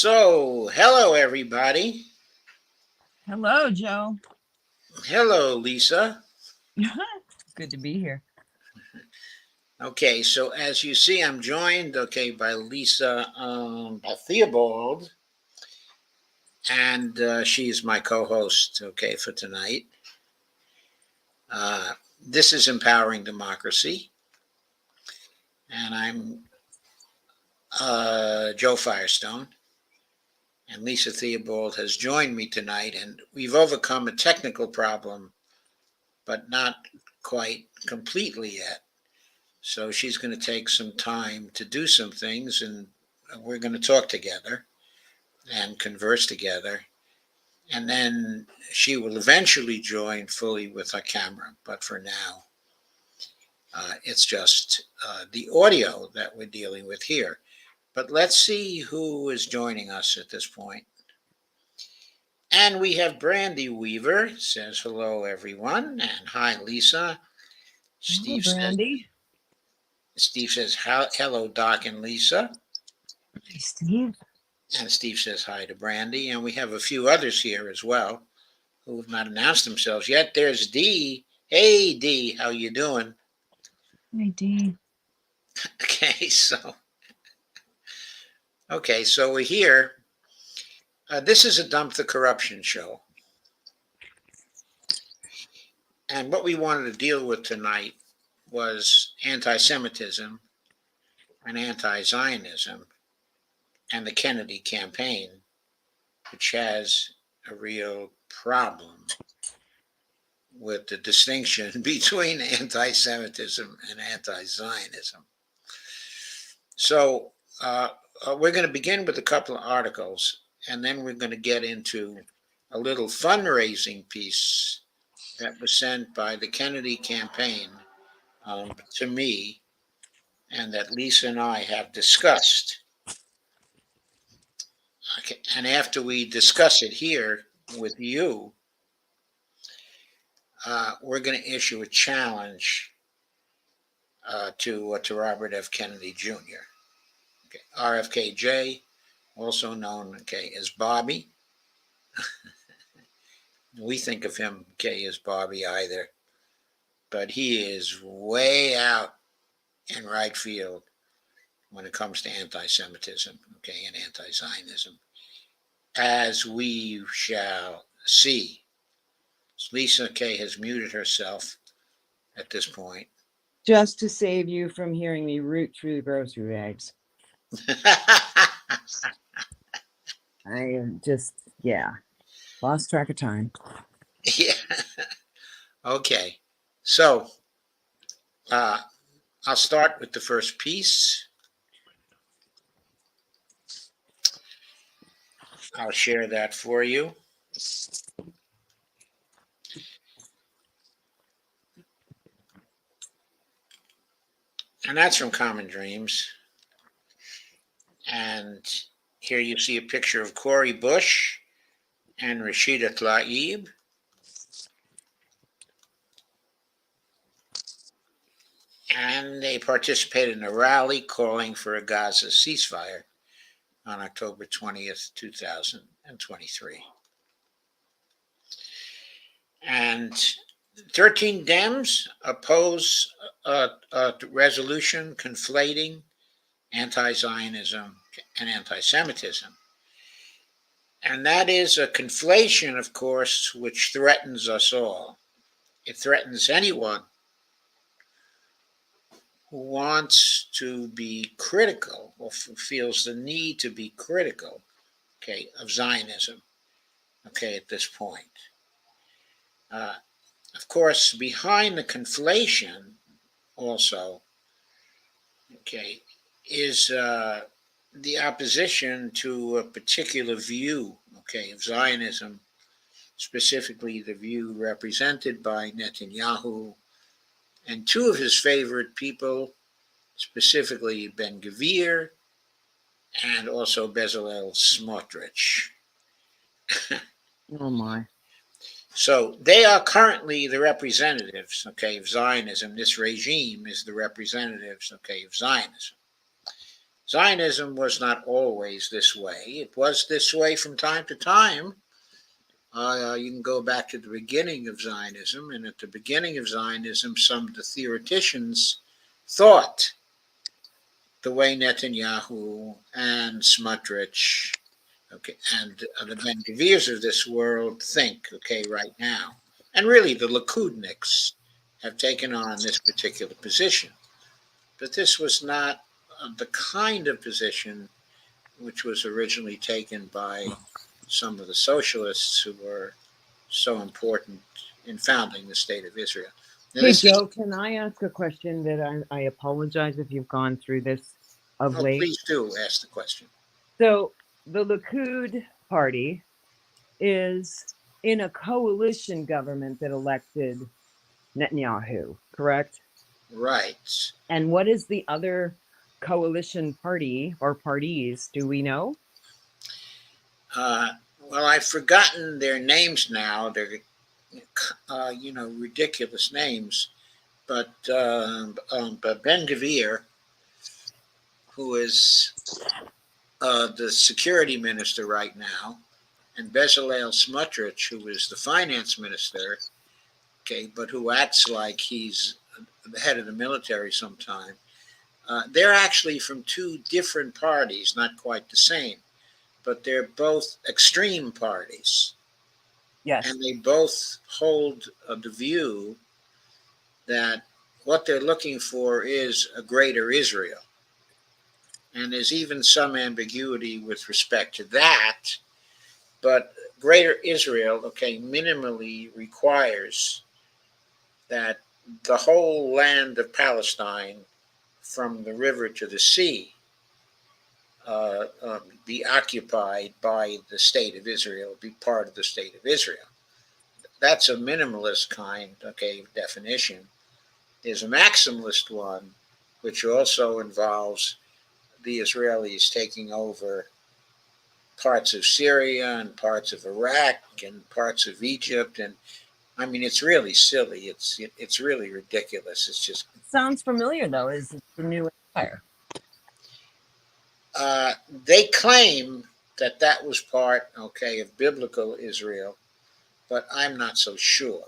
So, hello everybody. Hello, Joe. Hello, Lisa. Good to be here. Okay, so as you see, I'm joined, by Lisa by Theobald, and she's my co-host, for tonight. This is Empowering Democracy, and I'm Joe Firestone, and Lisa Theobald has joined me tonight, and we've overcome a technical problem, but not quite completely yet. So she's going to take some time to do some things, and we're going to talk together and converse together. And then she will eventually join fully with our camera. But for now, it's just the audio that we're dealing with here. But let's see who is joining us at this point. And we have Brandy Weaver says hello, everyone, and hi, Lisa. Hello, Steve says Brandy. Steve says hello, Doc and Lisa. Hi, Steve. And Steve says hi to Brandy. And we have a few others here as well who have not announced themselves yet. There's Dee. Hey, Dee, how you doing? Hi, Dee. Okay, so we're here. This is a Dump the Corruption show. And what we wanted to deal with tonight was anti-Semitism and anti-Zionism and the Kennedy campaign, which has a real problem with the distinction between anti-Semitism and anti-Zionism. So we're going to begin with a couple of articles, and then we're going to get into a little fundraising piece that was sent by the Kennedy campaign to me, and that Lisa and I have discussed. Okay. And after we discuss it here with you, we're going to issue a challenge to Robert F. Kennedy Jr. Okay, RFKJ, also known as Bobby. We think of him as Bobby either, but he is way out in right field when it comes to anti-Semitism, and anti-Zionism, as we shall see. Lisa has muted herself at this point. Just to save you from hearing me root through the grocery bags. I lost track of time. Yeah. Okay. So I'll start with the first piece. I'll share that for you. And that's from Common Dreams. And here you see a picture of Cori Bush and Rashida Tlaib. And they participated in a rally calling for a Gaza ceasefire on October 20th, 2023. And 13 Dems oppose a resolution conflating anti-Zionism and anti-Semitism. And that is a conflation, of course, which threatens us all. It threatens anyone who wants to be critical or feels the need to be critical, of Zionism, at this point. Of course, behind the conflation also, is the opposition to a particular view, of Zionism, specifically the view represented by Netanyahu and two of his favorite people, specifically Ben Gvir and also Bezalel Smotrich. Oh my. So they are currently the representatives, of Zionism. This regime is the representatives, of Zionism. Zionism was not always this way. It was this way from time to time. You can go back to the beginning of Zionism, and at the beginning of Zionism, some of the theoreticians thought the way Netanyahu and Smotrich, okay, and the Ben Gvirs of this world think, okay, right now. And really, the Likudniks have taken on this particular position. But this was not the kind of position which was originally taken by some of the socialists who were so important in founding the state of Israel. Now, Hey, this is, Joe, can I ask a question that I apologize if you've gone through this of late? please do ask the question. So the Likud party is in a coalition government that elected Netanyahu, correct? Right. And what is the other coalition party or parties? Do we know? Well, I've forgotten their names now. They're, ridiculous names. But Ben Gvir, who is the security minister right now, and Bezalel Smotrich, who is the finance minister, okay, but who acts like he's the head of the military sometime. They're actually from two different parties, not quite the same, but they're both extreme parties. Yes. And they both hold the view that what they're looking for is a greater Israel. And there's even some ambiguity with respect to that. But greater Israel, okay, minimally requires that the whole land of Palestine, from the river to the sea, be occupied by the state of Israel, be part of the state of Israel. That's a minimalist kind, okay, definition. There's a maximalist one, which also involves the Israelis taking over parts of Syria and parts of Iraq and parts of Egypt, and I mean, it's really silly. It's really ridiculous. It's just Sounds familiar though. Is it the new empire? they claim that that was part, okay, of biblical Israel, but I'm not so sure.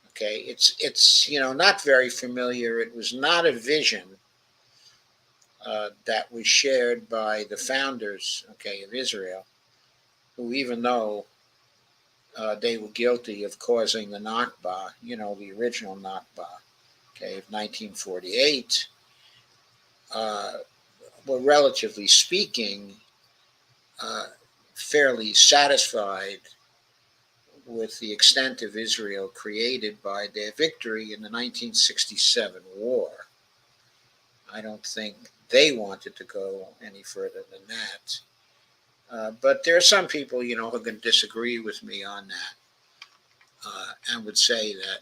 Okay, it's not very familiar. It was not a vision that was shared by the founders, okay, of Israel, who even though they were guilty of causing the Nakba, the original Nakba, okay, of 1948, were relatively speaking fairly satisfied with the extent of Israel created by their victory in the 1967 war. I don't think they wanted to go any further than that. But there are some people, who can disagree with me on that and would say that,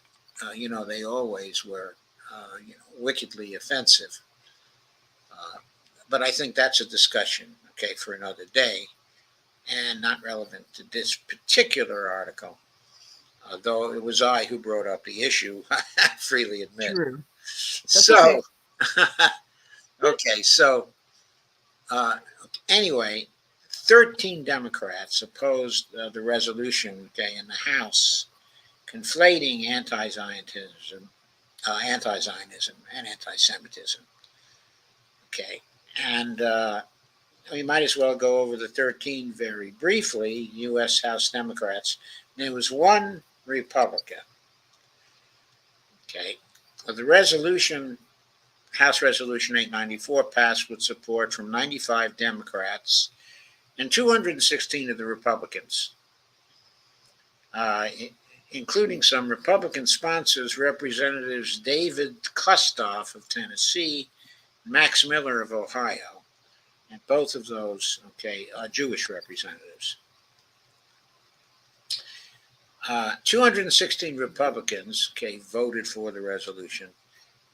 they always were, wickedly offensive. But I think that's a discussion, okay, for another day and not relevant to this particular article, though it was I who brought up the issue, I freely admit. True. So, okay, so anyway, 13 Democrats opposed the resolution, okay, in the House, conflating anti-Zionism and anti-Semitism. Okay, and we might as well go over the 13 very briefly. U.S. House Democrats. There was one Republican. Okay, the resolution, House Resolution 894, passed with support from 95 Democrats and 216 of the Republicans, including some Republican sponsors, Representatives David Kustoff of Tennessee, Max Miller of Ohio, and both of those, okay, are Jewish representatives. 216 Republicans, okay, voted for the resolution,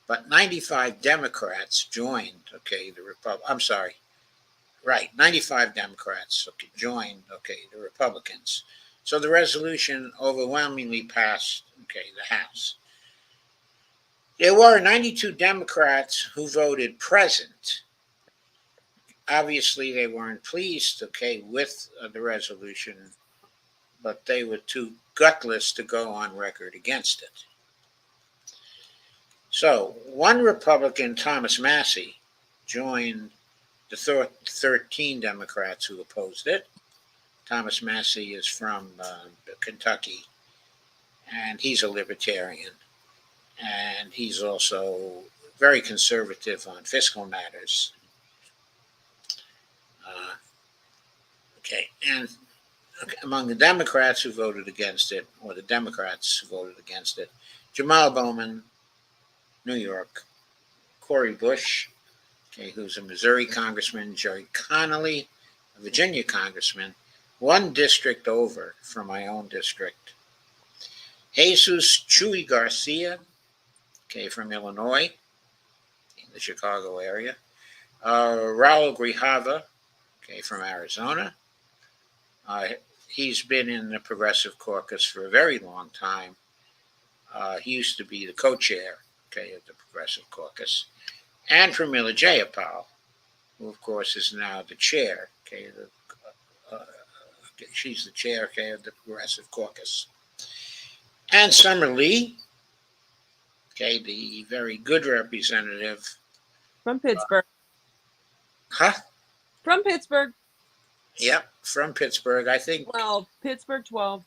but 95 Democrats joined, okay, the I'm sorry, right, 95 Democrats, okay, joined, okay, the Republicans. So the resolution overwhelmingly passed, okay, the House. There were 92 Democrats who voted present, obviously they weren't pleased, okay, with the resolution, but they were too gutless to go on record against it. So one Republican, Thomas Massey, joined the 13 Democrats who opposed it. Thomas Massey is from Kentucky, and he's a libertarian. And he's also very conservative on fiscal matters. Uh, okay, and among the Democrats who voted against it, or the Democrats who voted against it, Jamal Bowman, New York, Cori Bush, okay, who's a Missouri congressman, Jerry Connolly, a Virginia congressman, one district over from my own district, Jesus Chuy Garcia, okay, from Illinois, in the Chicago area, Raul Grijalva, okay, from Arizona. He's been in the Progressive Caucus for a very long time. He used to be the co-chair, okay, of the Progressive Caucus, and Pramila Jayapal, who of course is now the chair, okay, she's the chair, okay, of the Progressive Caucus, and Summer Lee, okay, the very good representative. From Pittsburgh. Huh? From Pittsburgh. Yep, from Pittsburgh. I think 12. Pittsburgh 12.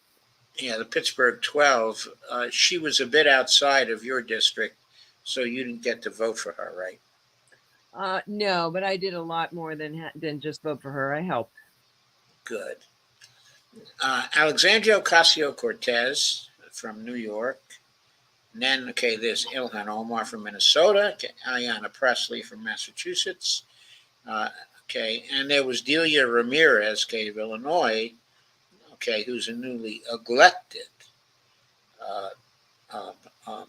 yeah, the Pittsburgh 12. She was a bit outside of your district, so you didn't get to vote for her, right? No, but I did a lot more than just vote for her. I helped. Good. Alexandria Ocasio-Cortez from New York. And then, okay, there's Ilhan Omar from Minnesota. Okay, Ayanna Pressley from Massachusetts. Okay, and there was Delia Ramirez, okay, of Illinois, okay, who's a newly elected um, um,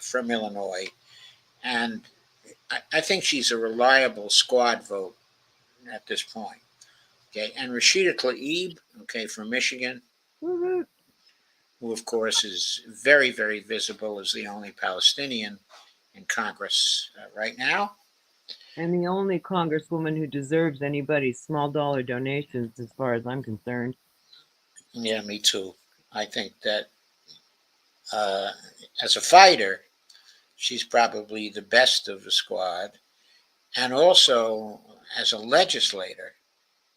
from Illinois. And I think she's a reliable squad vote at this point. Okay, and Rashida Tlaib, okay, from Michigan, Woo-hoo. who of course is very, very visible as the only Palestinian in Congress right now. And the only congresswoman who deserves anybody's small dollar donations, as far as I'm concerned. Yeah, me too. I think that uh, as a fighter, she's probably the best of the squad. And also as a legislator,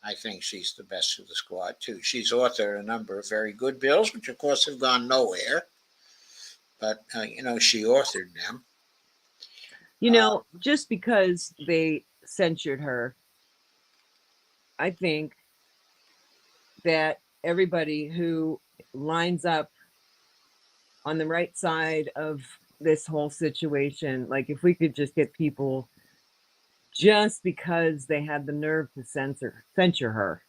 I think she's the best of the squad too. She's authored a number of very good bills, which of course have gone nowhere. But she authored them. Just because they censured her, I think that everybody who lines up on the right side of this whole situation, like if we could just get people just because they had the nerve to censure her,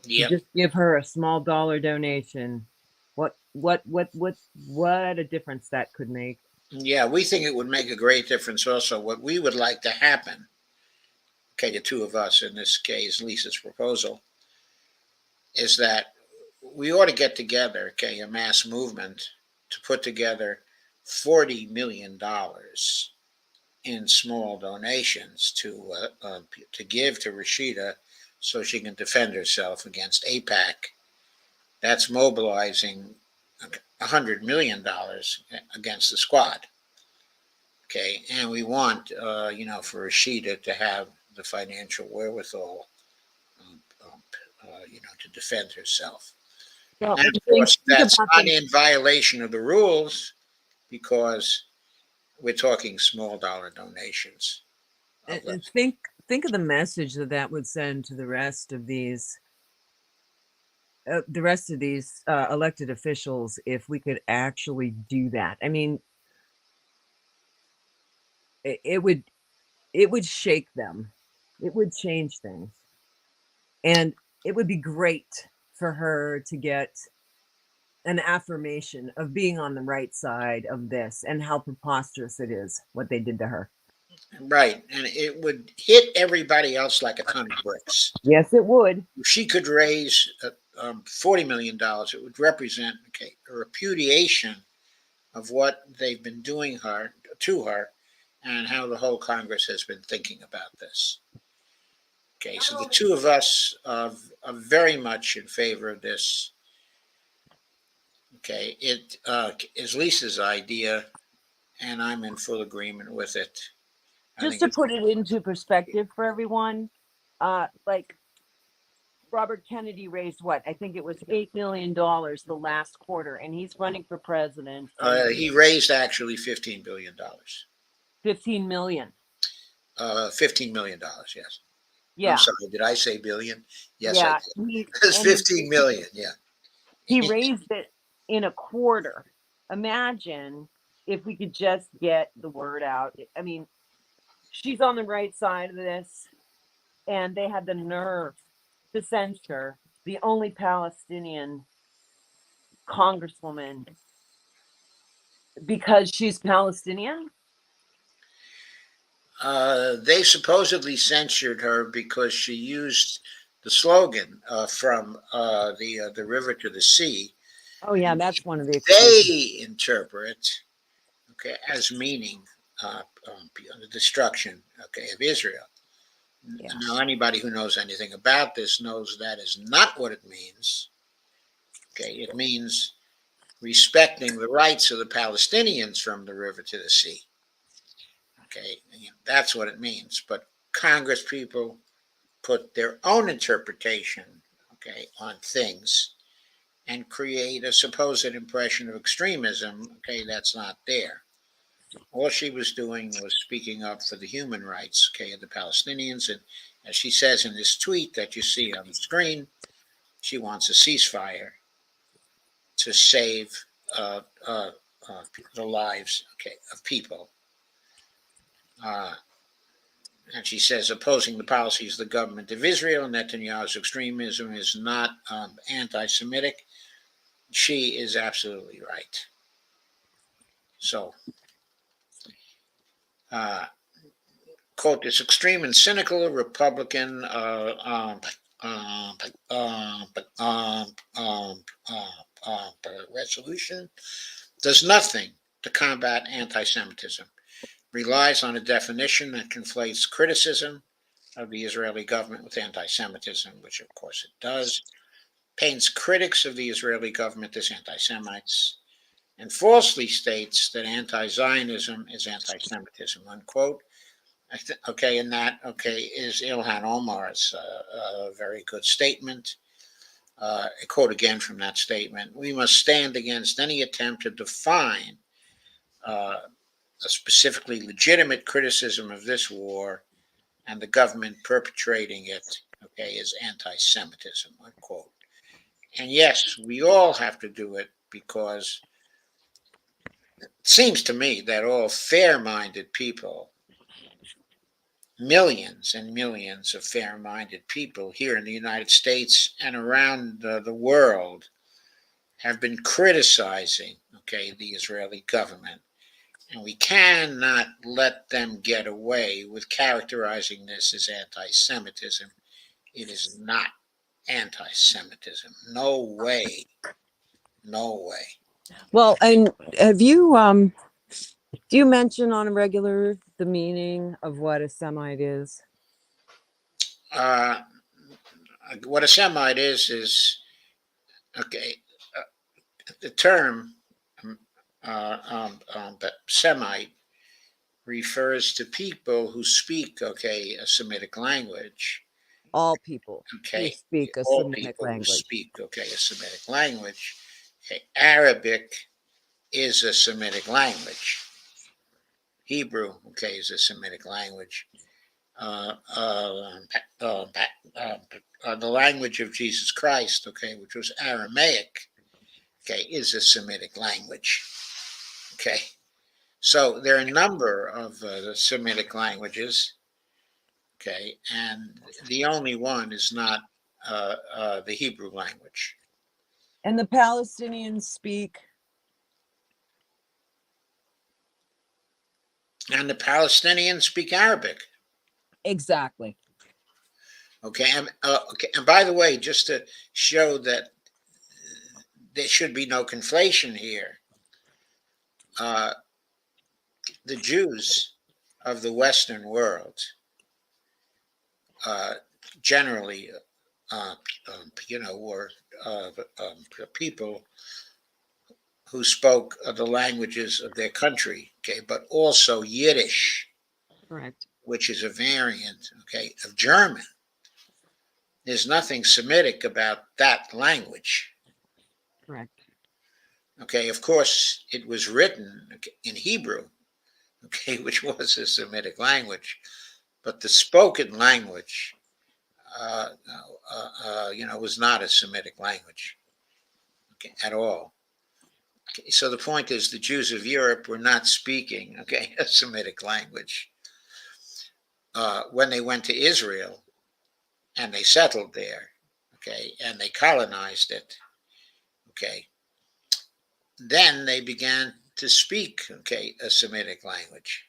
Yep. just give her a small dollar donation, what a difference that could make. Yeah, we think it would make a great difference also. What we would like to happen, okay, the two of us, in this case, Lisa's proposal, is that we ought to get together, okay, a mass movement to put together $40 million in small donations to give to Rashida so she can defend herself against AIPAC. That's mobilizing $100 million against the squad. Okay, and we want, for Rashida to have the financial wherewithal, to defend herself. Well, And of course, that's not in violation of the rules because we're talking small dollar donations. And think of the message that would send to the rest of these elected officials if we could actually do that. I mean, it would shake them. It would change things. And it would be great for her to get an affirmation of being on the right side of this and how preposterous it is what they did to her. Right, and it would hit everybody else like a ton of bricks. Yes, it would. If she could raise $40 million, it would represent a repudiation of what they've been doing to her and how the whole Congress has been thinking about this. Okay, so the two of us are very much in favor of this. Okay, it is Lisa's idea, and I'm in full agreement with it. I Just think to it's put it into perspective for everyone, like Robert Kennedy raised what? I think it was $8 million the last quarter, and he's running for president. And he raised actually $15 billion. 15 million. $15 million, yes. Yeah. I'm sorry, did I say billion? Yes, I Yeah. did. It's 15 million, yeah. He raised it in a quarter. Imagine if we could just get the word out. I mean, she's on the right side of this, and they had the nerve to censure the only Palestinian congresswoman because she's Palestinian. They supposedly censured her because she used the slogan from the river to the sea. Oh yeah, that's one of the excuses. They interpret, okay, as meaning the destruction, okay, of Israel. Yeah. Now, anybody who knows anything about this knows that is not what it means. Okay, it means respecting the rights of the Palestinians from the river to the sea. Okay, that's what it means. But Congress people put their own interpretation, okay, on things and create a supposed impression of extremism, okay, that's not there. All she was doing was speaking up for the human rights, okay, of the Palestinians. And as she says in this tweet that you see on the screen, she wants a ceasefire to save uh, uh, the lives, okay, of people. And she says opposing the policies of the government of Israel, Netanyahu's extremism is not anti-Semitic. She is absolutely right. So, quote, this extreme and cynical Republican resolution does nothing to combat anti-Semitism, relies on a definition that conflates criticism of the Israeli government with anti-Semitism, which of course it does, paints critics of the Israeli government as anti-Semites, and falsely states that anti-Zionism is anti-Semitism, unquote. Okay, and that, okay, is Ilhan Omar's very good statement. A quote again from that statement: "We must stand against any attempt to define a specifically legitimate criticism of this war and the government perpetrating it, okay, is anti-Semitism," unquote. And yes, we all have to do it because it seems to me that all fair-minded people, millions and millions of fair-minded people here in the United States and around the world have been criticizing, okay, the Israeli government. And we cannot let them get away with characterizing this as anti-Semitism. It is not anti-Semitism. No way. No way. Well, and have you do you mention on a regular the meaning of what a Semite is? Uh, what a Semite is okay. The term Semite refers to people who speak, okay, a Semitic language. All people who Okay, speak a all Semitic people who language. speak, okay, a Semitic language. Okay, Arabic is a Semitic language. Hebrew, okay, is a Semitic language. Uh, uh, uh, the language of Jesus Christ, okay, which was Aramaic, okay, is a Semitic language. Okay, so there are a number of the Semitic languages, okay, and the only one is not the Hebrew language. And the Palestinians speak. And the Palestinians speak Arabic. Exactly. Okay, okay, and by the way, just to show that there should be no conflation here, the Jews, of the Western world, generally, were people who spoke the languages of their country, okay, but also Yiddish, Correct. which is a variant, okay, of German. There's nothing Semitic about that language. Correct. Okay, of course, it was written in Hebrew, okay, which was a Semitic language, but the spoken language, was not a Semitic language, okay, at all. Okay, so the point is, the Jews of Europe were not speaking, okay, a Semitic language when they went to Israel and they settled there, okay, and they colonized it, okay. Then they began to speak, okay, a Semitic language.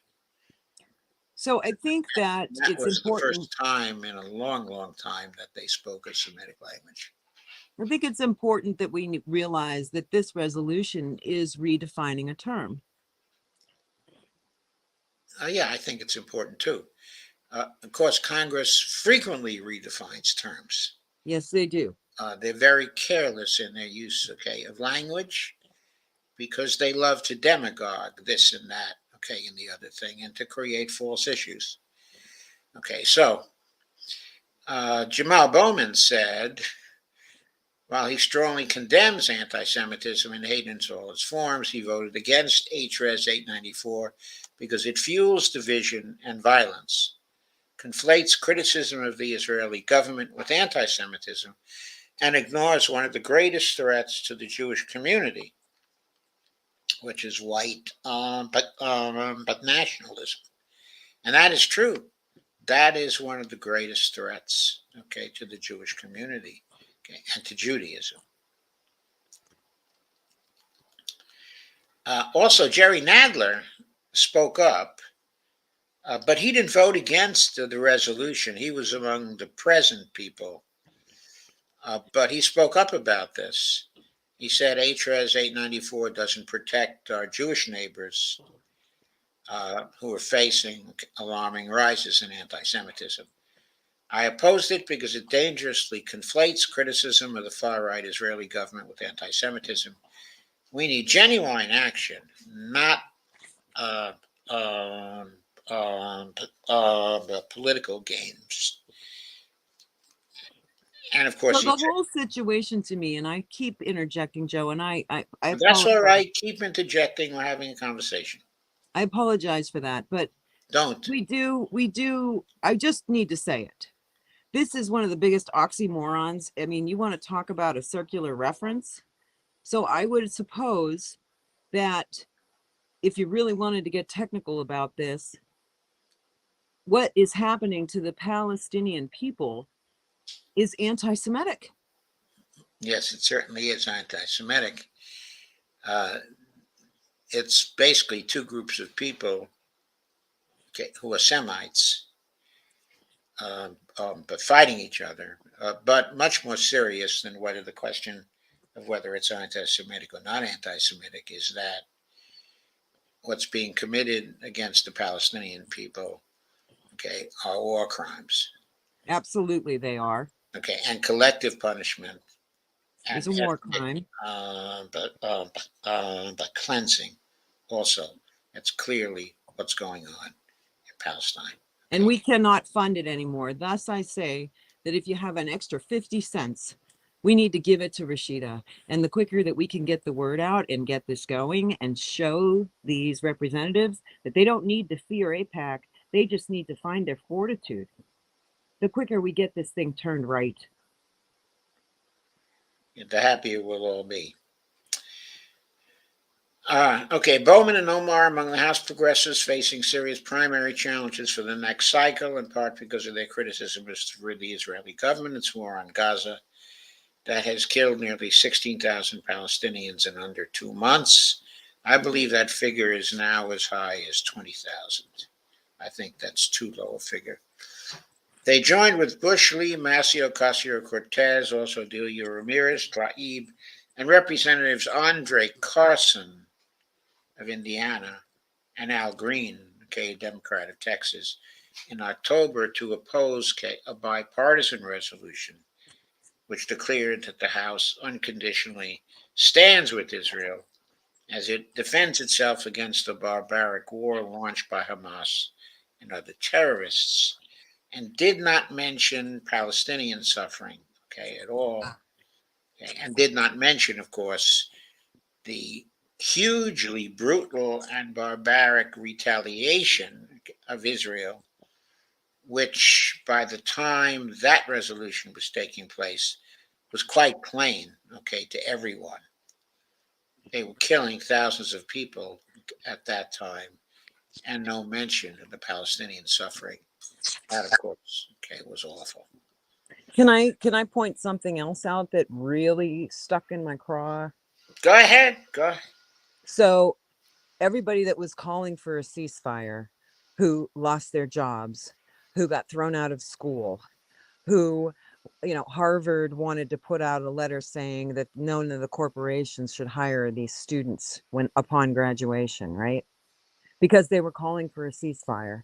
So I think that And that it's was the important. first time in a long, long time that they spoke a Semitic language. I think it's important that we realize that this resolution is redefining a term. Yeah, I think it's important too. Of course, Congress frequently redefines terms. Yes, they do. They're very careless in their use, okay, of language because they love to demagogue this and that, okay, and the other thing, and to create false issues. Okay, so Jamal Bowman said, while he strongly condemns anti-Semitism and hate in all its forms, he voted against HRES 894 because it fuels division and violence, conflates criticism of the Israeli government with anti-Semitism, and ignores one of the greatest threats to the Jewish community, which is white but nationalism. And that is true. That is one of the greatest threats, okay, to the Jewish community, okay, and to Judaism. Also, Jerry Nadler spoke up, but he didn't vote against the resolution. He was among the present people, but he spoke up about this. He said HRES 894 doesn't protect our Jewish neighbors who are facing alarming rises in anti-Semitism. I opposed it because it dangerously conflates criticism of the far-right Israeli government with anti-Semitism. We need genuine action, not uh, um, political games. And of course, So the whole situation to me, and I keep interjecting, Joe, and I that's all apologize. right. Keep interjecting. We're having a conversation. I apologize for that, but Don't. we do. I just need to say it. This is one of the biggest oxymorons. I mean, you want to talk about a circular reference? So I would suppose that if you really wanted to get technical about this, what is happening to the Palestinian people is anti-Semitic. Yes, it certainly is anti-Semitic. Uh, it's basically two groups of people, okay, who are Semites, but fighting each other, but much more serious than whether the question of whether it's anti-Semitic or not anti-Semitic is that what's being committed against the Palestinian people, okay, are war crimes, Absolutely, they are. okay, and collective punishment and It's a war ethnic, crime. but cleansing also. That's clearly what's going on in Palestine. And we cannot fund it anymore. Thus, I say that if you have an extra 50 cents, we need to give it to Rashida. And the quicker that we can get the word out and get this going and show these representatives that they don't need to fear AIPAC, they just need to find their fortitude. The quicker we get this thing turned right. The happier we'll all be. Okay, Bowman and Omar among the House progressives facing serious primary challenges for the next cycle, in part because of their criticism of the Israeli government, its war on Gaza, that has killed nearly 16,000 Palestinians in under 2 months. I believe that figure is now as high as 20,000. I think that's too low a figure. They joined with Bush, Lee, Macio, Ocasio-Cortez, also Delia Ramirez, Tlaib, and Representatives Andre Carson of Indiana and Al Green, a Democrat of Texas, in October to oppose a bipartisan resolution which declared that the House unconditionally stands with Israel as it defends itself against the barbaric war launched by Hamas and other terrorists, and did not mention Palestinian suffering, at all, and did not mention, of course, the hugely brutal and barbaric retaliation of Israel, which by the time that resolution was taking place was quite plain, to everyone. They were killing thousands of people at that time, and no mention of the Palestinian suffering. That, of course, was awful. Can I point something else out that really stuck in my craw? Go ahead. Go ahead. So everybody that was calling for a ceasefire, who lost their jobs, who got thrown out of school, who, Harvard wanted to put out a letter saying that none of the corporations should hire these students upon graduation, right? Because they were calling for a ceasefire.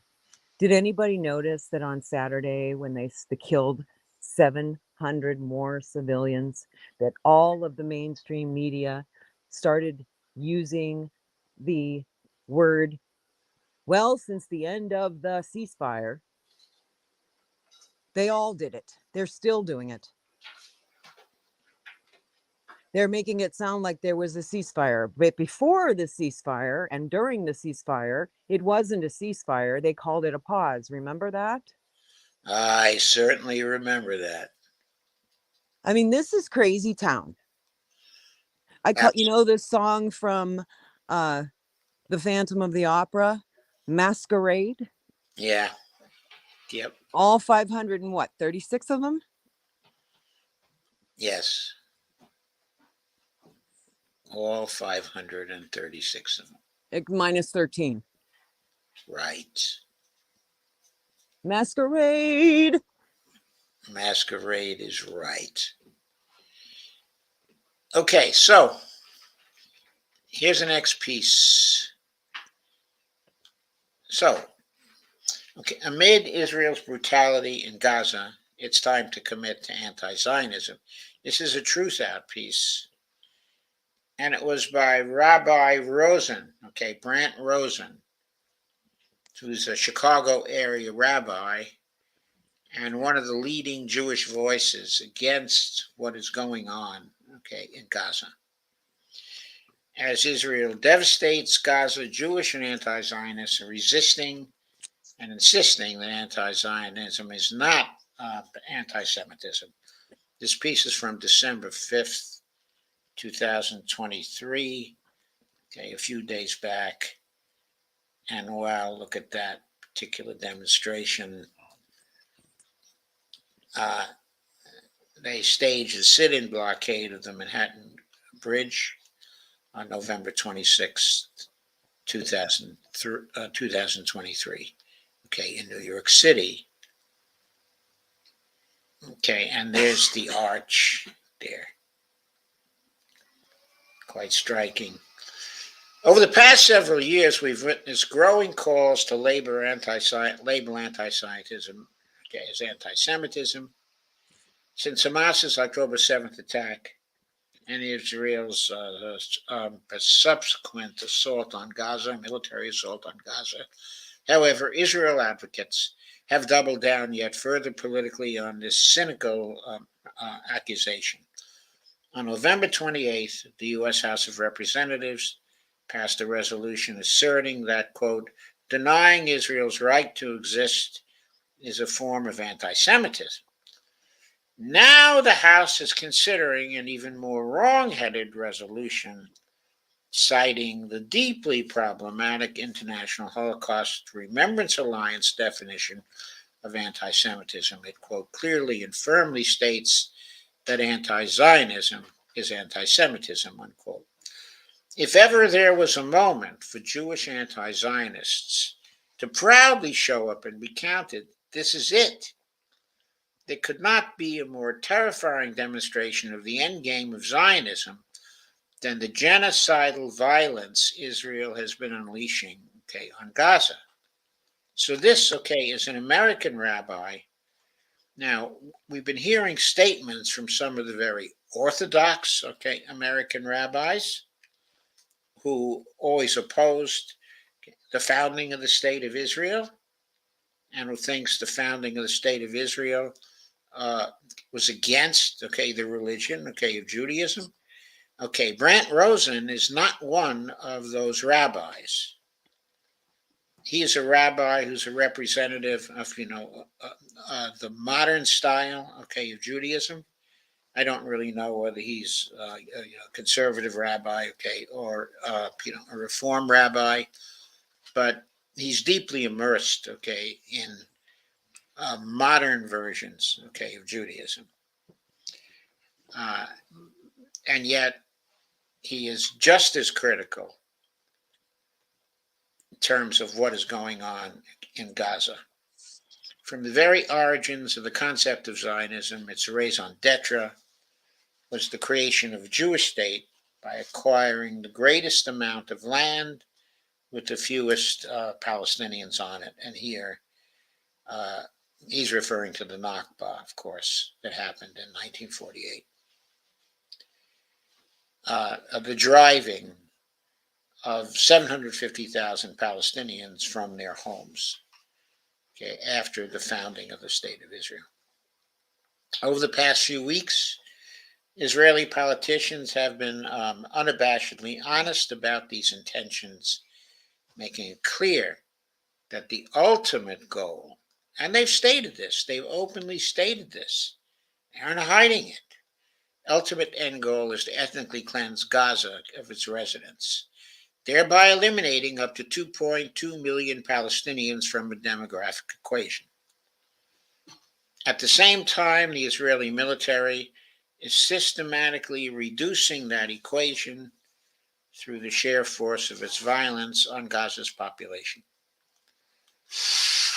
Did anybody notice that on Saturday when they killed 700 more civilians, that all of the mainstream media started using the word, well, since the end of the ceasefire? They all did it. They're still doing it. They're making it sound like there was a ceasefire. But before the ceasefire and during the ceasefire, it wasn't a ceasefire. They called it a pause. Remember that? I certainly remember that. I mean, this is crazy town. This song from The Phantom of the Opera, Masquerade? Yeah. Yep. All 500 and what, 36 of them? Yes. All 536 of them. Minus 13. Right. Masquerade. Masquerade is right. Okay, so here's the next piece. So, amid Israel's brutality in Gaza, it's time to commit to anti-Zionism. This is a truth out piece, and it was by Rabbi Rosen, Brant Rosen, who's a Chicago area rabbi and one of the leading Jewish voices against what is going on, in Gaza. As Israel devastates Gaza, Jewish and anti-Zionists are resisting and insisting that anti-Zionism is not anti-Semitism. This piece is from December 5th, 2023, a few days back. And wow, look at that particular demonstration. They staged a sit-in blockade of the Manhattan Bridge on November 26th, 2023, in New York City. And there's the arch there. Quite striking. Over the past several years, we've witnessed growing calls to label anti-Semitism as anti-Semitism. Since Hamas's October 7th attack and Israel's subsequent assault on Gaza, military assault on Gaza, however, Israel advocates have doubled down yet further politically on this cynical accusation. On November 28th, the U.S. House of Representatives passed a resolution asserting that, quote, denying Israel's right to exist is a form of anti-Semitism. Now the House is considering an even more wrong-headed resolution citing the deeply problematic International Holocaust Remembrance Alliance definition of anti-Semitism. It, quote, clearly and firmly states that anti-Zionism is anti-Semitism, unquote. If ever there was a moment for Jewish anti-Zionists to proudly show up and be counted, this is it. There could not be a more terrifying demonstration of the endgame of Zionism than the genocidal violence Israel has been unleashing, on Gaza. So this, okay, is an American rabbi. Now, we've been hearing statements from some of the very orthodox, okay, American rabbis who always opposed the founding of the state of Israel and who thinks the founding of the state of Israel uh, was against, okay, the religion, okay, of Judaism. Okay, Brant Rosen is not one of those rabbis. He is a rabbi who's a representative of, the modern style, okay, of Judaism. I don't really know whether he's a conservative rabbi, okay, or a reform rabbi, but he's deeply immersed, okay, in modern versions, okay, of Judaism, uh, and yet he is just as critical in terms of what is going on in Gaza. From the very origins of the concept of Zionism, its raison d'etre was the creation of a Jewish state by acquiring the greatest amount of land with the fewest Palestinians on it. And here uh, he's referring to the Nakba, of course, that happened in 1948. The driving of 750,000 Palestinians from their homes, okay, after the founding of the State of Israel. Over the past few weeks, Israeli politicians have been unabashedly honest about these intentions, making it clear that the ultimate goal, and they've stated this, they've openly stated this, they aren't hiding it. Ultimate end goal is to ethnically cleanse Gaza of its residents, thereby eliminating up to 2.2 million Palestinians from the demographic equation. At the same time, the Israeli military is systematically reducing that equation through the sheer force of its violence on Gaza's population.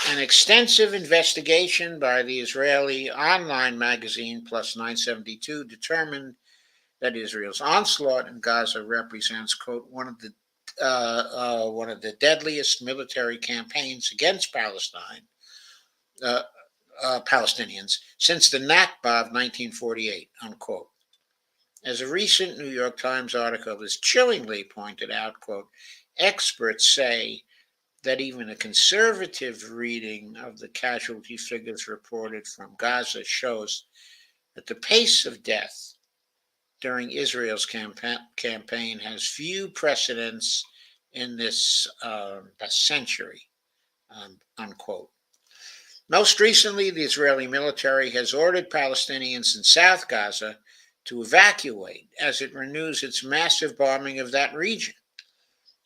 An extensive investigation by the Israeli online magazine Plus 972 determined that Israel's onslaught in Gaza represents, quote, one of the deadliest military campaigns against uh, Palestinians since the Nakba of 1948, unquote. As a recent New York Times article has chillingly pointed out, quote, experts say that even a conservative reading of the casualty figures reported from Gaza shows that the pace of death during Israel's campaign has few precedents in this century, unquote. Most recently, the Israeli military has ordered Palestinians in South Gaza to evacuate as it renews its massive bombing of that region,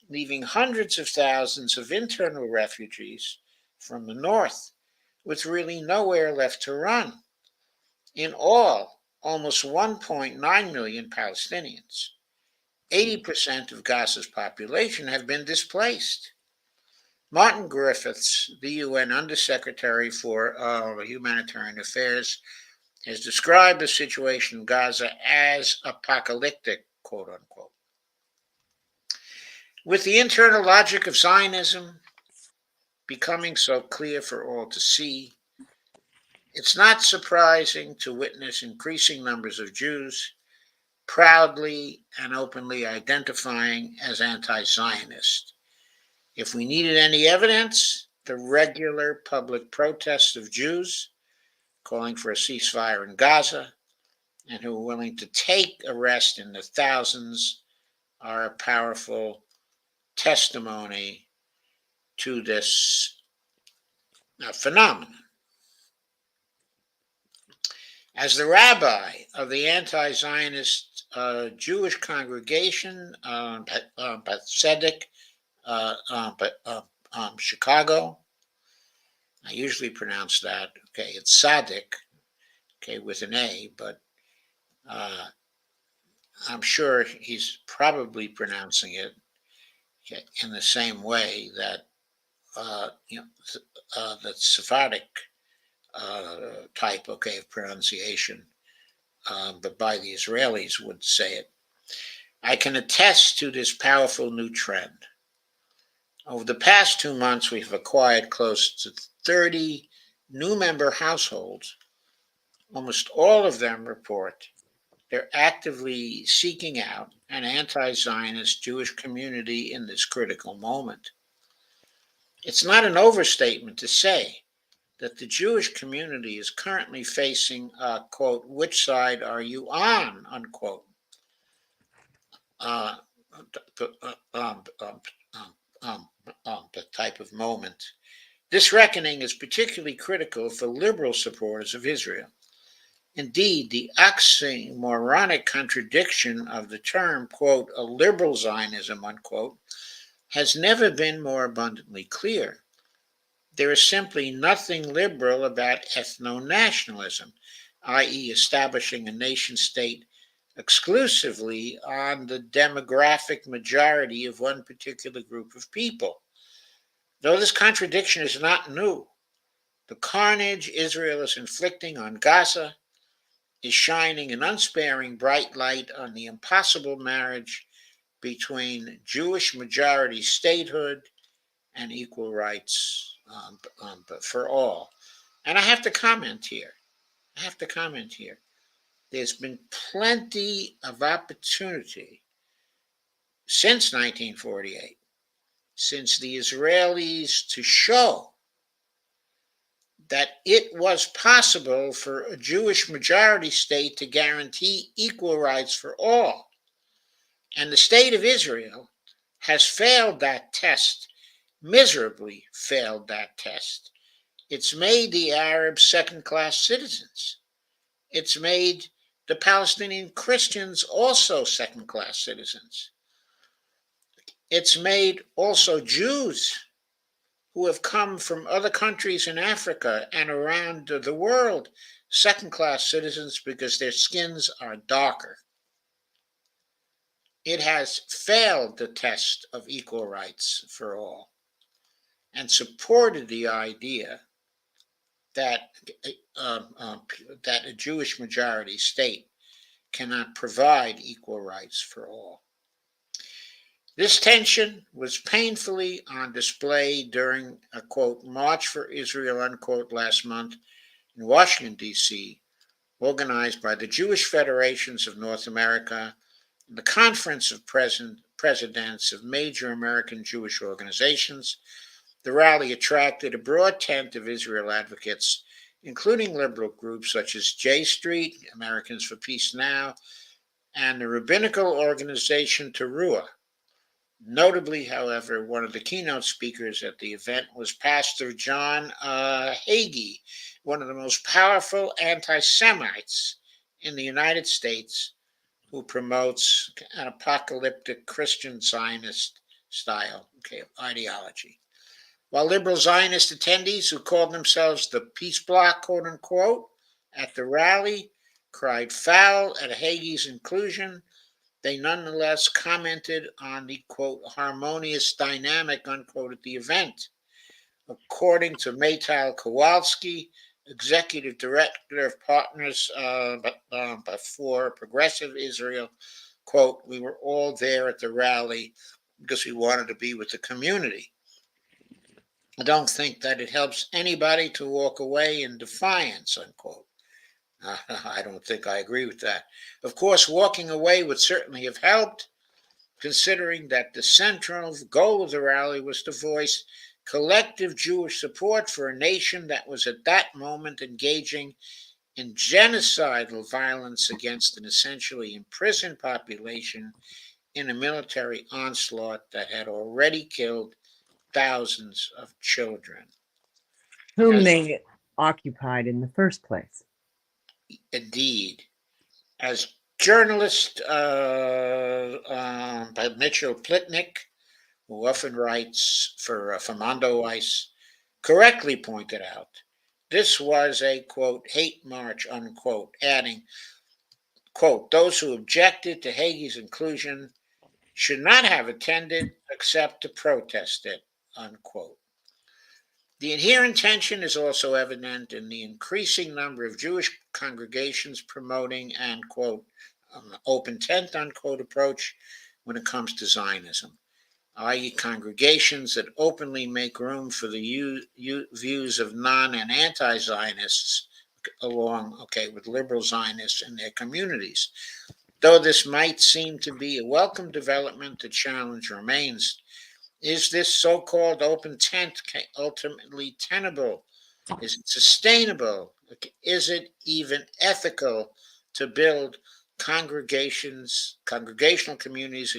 leaving hundreds of thousands of internal refugees from the north with really nowhere left to run. In all, almost 1.9 million Palestinians, 80% of Gaza's population, have been displaced. Martin Griffiths, the UN Undersecretary for Humanitarian Affairs, has described the situation in Gaza as apocalyptic, quote unquote. With the internal logic of Zionism becoming so clear for all to see, it's not surprising to witness increasing numbers of Jews proudly and openly identifying as anti-Zionist. If we needed any evidence, the regular public protests of Jews calling for a ceasefire in Gaza and who are willing to take arrest in the thousands are a powerful testimony to this phenomenon. As the rabbi of the anti-Zionist Jewish congregation, Tzedek, Chicago, I usually pronounce that, okay, it's Sadik, okay, with an A, but I'm sure he's probably pronouncing it in the same way that the Sephardic type, okay, of pronunciation, but by the Israelis would say it. I can attest to this powerful new trend. Over the past 2 months, we've acquired close to 30 new member households. Almost all of them report they're actively seeking out an anti-Zionist Jewish community in this critical moment. It's not an overstatement to say that the Jewish community is currently facing a, quote, which side are you on, unquote, uh, the type of moment. This reckoning is particularly critical for liberal supporters of Israel. Indeed, the oxymoronic contradiction of the term, quote, a liberal Zionism, unquote, has never been more abundantly clear. There is simply nothing liberal about ethno-nationalism, i.e., establishing a nation state exclusively on the demographic majority of one particular group of people. Though this contradiction is not new, the carnage Israel is inflicting on Gaza is shining an unsparing bright light on the impossible marriage between Jewish majority statehood and equal rights for all. And I have to comment here. There's been plenty of opportunity since 1948, since the Israelis to show that it was possible for a Jewish majority state to guarantee equal rights for all. And the state of Israel has failed that test, miserably failed that test. It's made the Arabs second-class citizens. It's made the Palestinian Christians also second-class citizens. It's made also Jews who have come from other countries in Africa and around the world second-class citizens because their skins are darker. It has failed the test of equal rights for all and supported the idea that that a Jewish majority state cannot provide equal rights for all. This tension was painfully on display during a, quote, March for Israel, unquote, last month in Washington, D.C., organized by the Jewish Federations of North America and the Conference of Presidents of Major American Jewish Organizations. The rally attracted a broad tent of Israel advocates, including liberal groups such as J Street, Americans for Peace Now, and the rabbinical organization Teruah. Notably, however, one of the keynote speakers at the event was Pastor John Hagee, one of the most powerful anti-Semites in the United States, who promotes an apocalyptic Christian Zionist style ideology. While liberal Zionist attendees who called themselves the Peace Bloc, quote unquote, at the rally cried foul at Hagee's inclusion, they nonetheless commented on the, quote, harmonious dynamic, unquote, at the event. According to Maytal Kowalski, executive director of Partners for Progressive Israel, quote, we were all there at the rally because we wanted to be with the community. I don't think that it helps anybody to walk away in defiance, unquote. I don't think I agree with that. Of course, walking away would certainly have helped, considering that the central goal of the rally was to voice collective Jewish support for a nation that was at that moment engaging in genocidal violence against an essentially imprisoned population in a military onslaught that had already killed thousands of children. Whom As they occupied in the first place. Indeed, as journalist Mitchell Plitnick, who often writes for Mondoweiss, correctly pointed out, this was a, quote, hate march, unquote, adding, quote, those who objected to Hagee's inclusion should not have attended except to protest it, unquote. The inherent tension is also evident in the increasing number of Jewish congregations promoting an, quote, open tent, unquote, approach when it comes to Zionism. i.e. congregations that openly make room for the views of non- and anti-Zionists with liberal Zionists in their communities. Though this might seem to be a welcome development, the challenge remains. Is this so-called open tent ultimately tenable? Is it sustainable? Is it even ethical to build congregational communities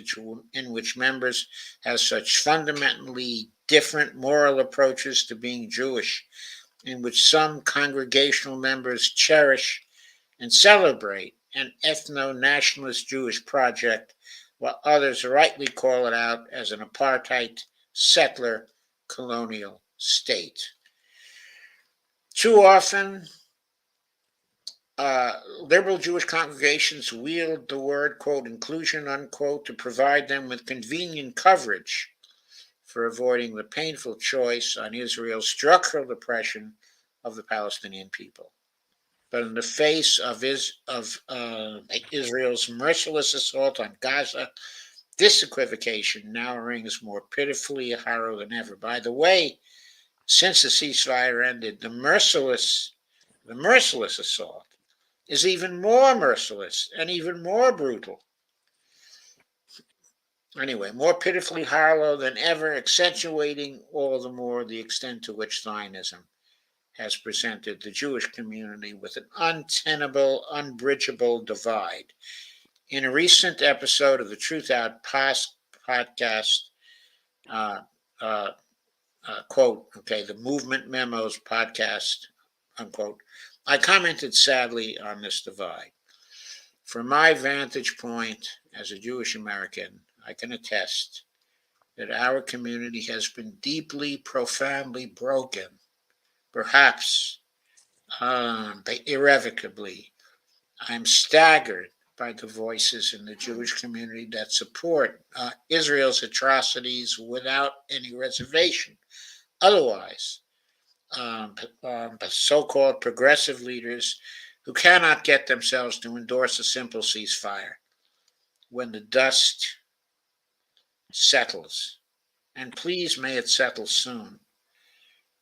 in which members have such fundamentally different moral approaches to being Jewish, in which some congregational members cherish and celebrate an ethno-nationalist Jewish project, while others rightly call it out as an apartheid settler colonial state? Too often, liberal Jewish congregations wield the word, quote, inclusion, unquote, to provide them with convenient coverage for avoiding the painful choice on Israel's structural oppression of the Palestinian people. But in the face of Israel's merciless assault on Gaza, this equivocation now rings more pitifully hollow than ever. By the way, since the ceasefire ended, the merciless assault is even more merciless and even more brutal. Anyway, more pitifully hollow than ever, accentuating all the more the extent to which Zionism has presented the Jewish community with an untenable, unbridgeable divide. In a recent episode of the Truth Out podcast, quote, the Movement Memos podcast, unquote, I commented sadly on this divide. From my vantage point as a Jewish American, I can attest that our community has been deeply, profoundly broken, perhaps irrevocably. I'm staggered by the voices in the Jewish community that support Israel's atrocities without any reservation. Otherwise, so-called progressive leaders who cannot get themselves to endorse a simple ceasefire when the dust settles. And please may it settle soon.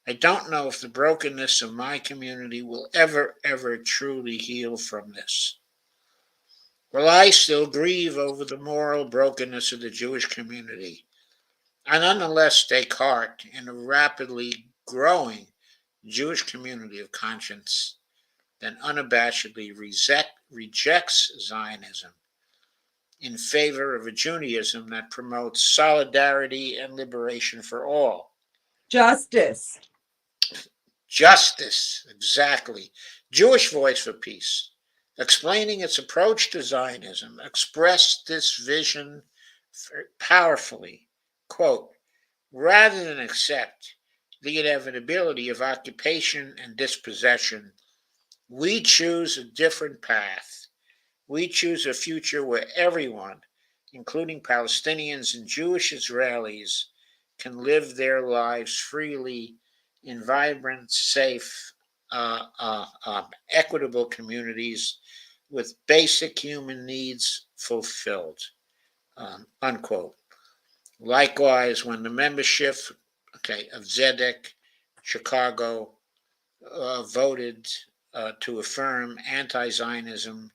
I don't know if the brokenness of my community will ever truly heal from this. Will I still grieve over the moral brokenness of the Jewish community? I nonetheless take heart in a rapidly growing Jewish community of conscience that unabashedly rejects Zionism in favor of a Judaism that promotes solidarity and liberation for all. Justice. Justice, exactly. Jewish Voice for Peace, explaining its approach to Zionism, expressed this vision powerfully. Quote, rather than accept the inevitability of occupation and dispossession, we choose a different path. We choose a future where everyone, including Palestinians and Jewish Israelis, can live their lives freely in vibrant, safe, equitable communities with basic human needs fulfilled, unquote. Likewise, when the membership of Zedek Chicago voted to affirm anti-Zionism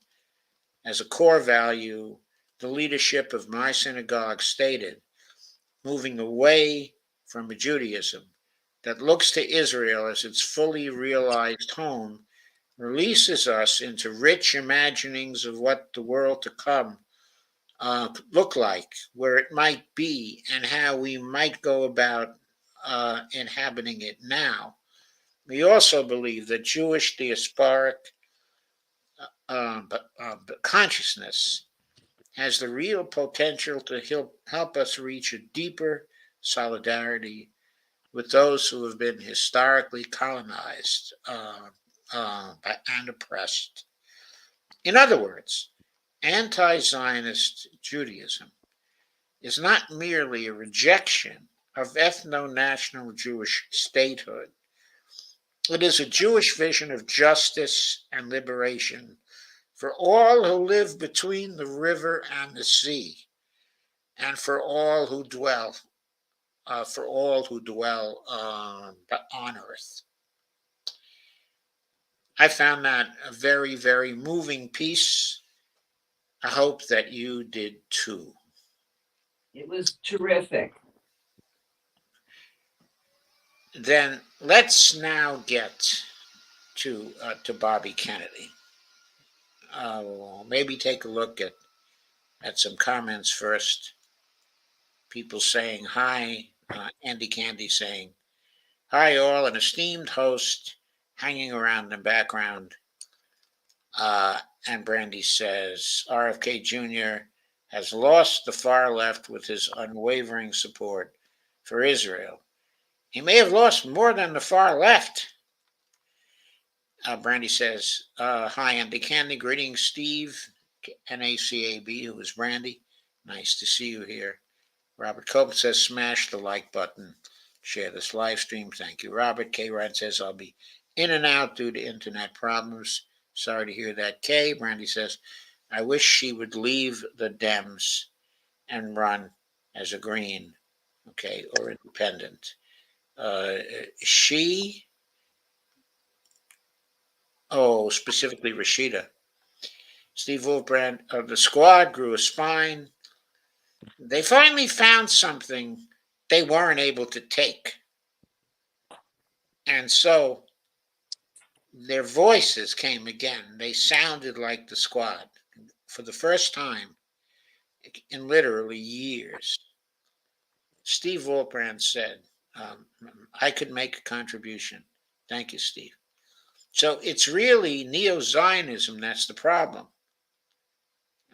as a core value, the leadership of my synagogue stated, moving away from a Judaism that looks to Israel as its fully realized home releases us into rich imaginings of what the world to come look like, where it might be, and how we might go about inhabiting it now. We also believe that Jewish diasporic consciousness has the real potential to help us reach a deeper solidarity with those who have been historically colonized and oppressed. In other words, anti-Zionist Judaism is not merely a rejection of ethno-national Jewish statehood. It is a Jewish vision of justice and liberation for all who live between the river and the sea, and for all who dwell for all who dwell on earth. I found that a very, very moving piece. I hope that you did too. It was terrific. Then let's now get to Bobby Kennedy. Maybe take a look at some comments first. People saying hi. Andy Candy saying hi, all. An esteemed host hanging around in the background. And Brandy says RFK Jr. has lost the far left with his unwavering support for Israel. He may have lost more than the far left. Brandy says, hi, Andy Candy. Greetings, Steve, NACAB, who is Brandy. Nice to see you here. Robert Cope says, smash the like button. Share this live stream. Thank you, Robert. K. Ryan says, I'll be in and out due to internet problems. Sorry to hear that, Kay. Brandy says, I wish she would leave the Dems and run as a Green, okay, or independent. Specifically Rashida. Steve Wolfbrand, the squad grew a spine. They finally found something they weren't able to take. And so their voices came again. They sounded like the squad for the first time in literally years. Steve Wolfbrand said, I could make a contribution. Thank you, Steve. So it's really neo-Zionism that's the problem.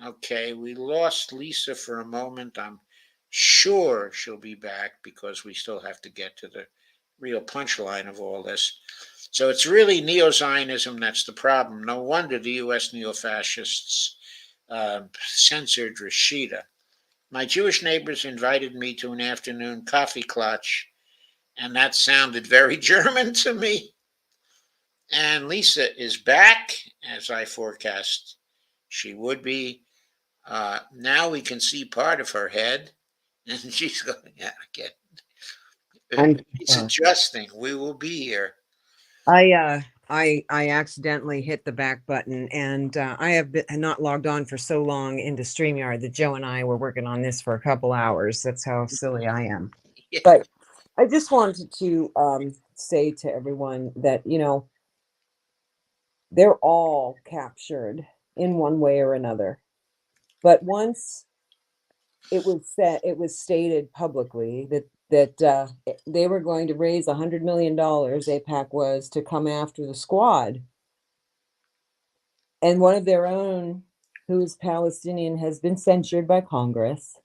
Okay, we lost Lisa for a moment. I'm sure she'll be back because we still have to get to the real punchline of all this. So it's really neo-Zionism that's the problem. No wonder the U.S. neo-fascists censored Rashida. My Jewish neighbors invited me to an afternoon coffee clutch, and that sounded very German to me. And Lisa is back, as I forecast she would be. Now we can see part of her head, and she's going, yeah, again. It's adjusting. We will be here. I accidentally hit the back button, and I have not logged on for so long into StreamYard that Joe and I were working on this for a couple hours. That's how silly I am. Yeah. But I just wanted to say to everyone that, they're all captured in one way or another. But once it was stated publicly that they were going to raise $100 million, AIPAC was, to come after the squad. And one of their own, who's Palestinian, has been censured by Congress.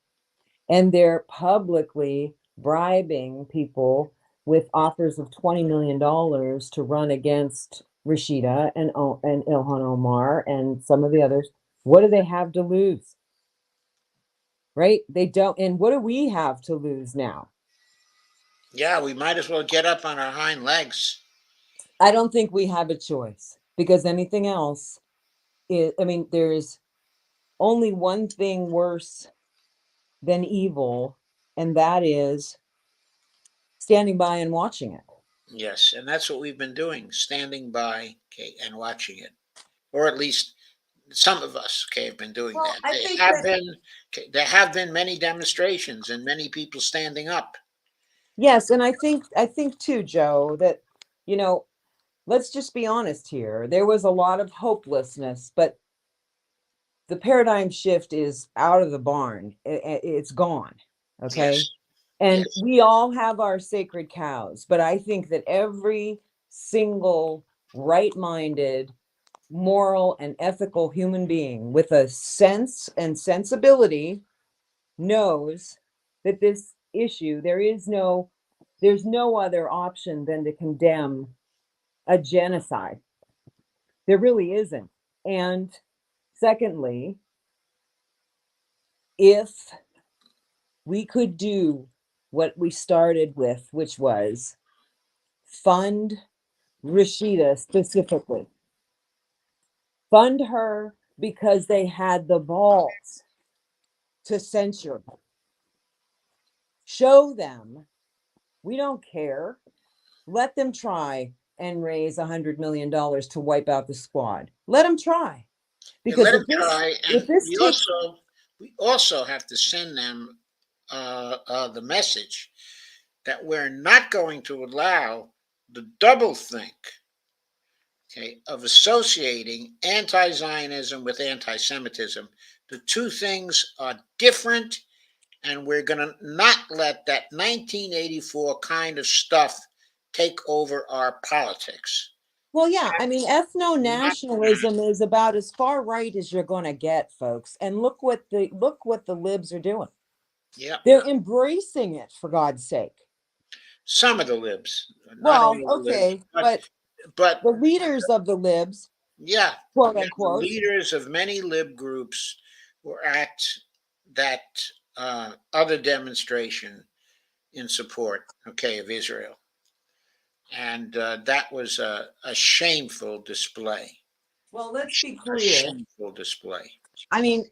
And they're publicly bribing people with offers of $20 million to run against Rashida and Ilhan Omar and some of the others. What do they have to lose? Right? They don't. And what do we have to lose now? Yeah, we might as well get up on our hind legs. I don't think we have a choice, because anything else is, there's only one thing worse than evil, and that is standing by and watching it. Yes, and that's what we've been doing, standing by, okay, and watching it. Or at least some of us, okay, have been doing Well, that. I think that, There have been many demonstrations and many people standing up. yes, and I think too, Joe, that, let's just be honest here. There was a lot of hopelessness, but the paradigm shift is out of the barn. It's gone. Okay. Yes. And Yes. we all have our sacred cows, but I think that every single right-minded, moral, and ethical human being with a sense and sensibility knows that this issue, there's no other option than to condemn a genocide. There really isn't. And secondly, if we could do what we started with, which was fund Rashida specifically, fund her because they had the balls to censure her. Show them We don't care. Let them try and raise $100 million to wipe out the squad. Let them try. Yeah, Because let them try, if and this takes, we also have to send them the message that we're not going to allow the doublethink, okay, of associating anti-Zionism with anti-Semitism. The two things are different, and we're going to not let that 1984 kind of stuff take over our politics. well, yeah, I mean, ethno Not, nationalism is about as far right as you're going to get, folks. And look what the libs are doing. yeah, They're embracing it, for God's sake. some of the libs, not all Well, of the libs, okay, but but the leaders of the libs, yeah, quote yeah, the unquote, leaders of many lib groups were at that other demonstration in support, okay, of Israel, and that was a shameful display. well, let's be A clear. shameful display. I mean,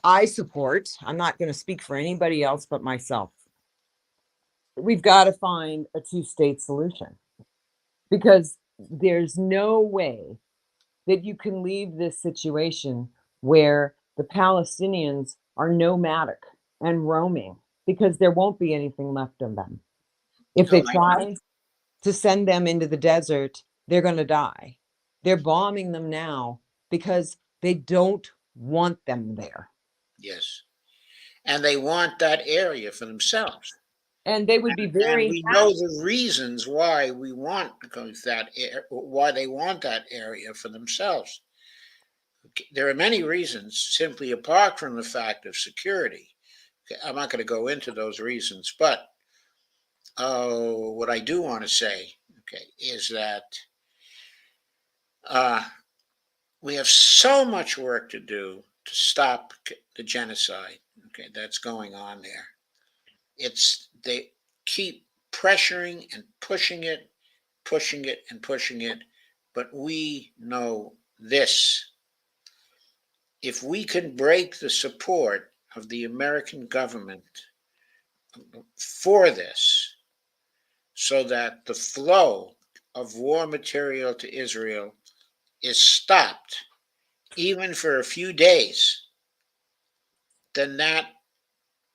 I support, I'm not going to speak for anybody else but myself. We've got to find a two-state solution because there's no way that you can leave this situation where the Palestinians are nomadic and roaming because there won't be anything left of them. If Oh, they I know. try to send them into the desert, they're going to die. They're bombing them now because they don't want them there. Yes, and they want that area for themselves. And they would be And very we know happy. the reasons why why they want that area for themselves. There are many reasons, simply apart from the fact of security. Okay, I'm not going to go into those reasons, but what I do want to say, okay, is that uh, we have so much work to do to stop the genocide, okay, that's going on there. They keep pressuring and pushing it and pushing it, but we know this: if we can break the support of the American government for this, so that the flow of war material to Israel is stopped, even for a few days, then that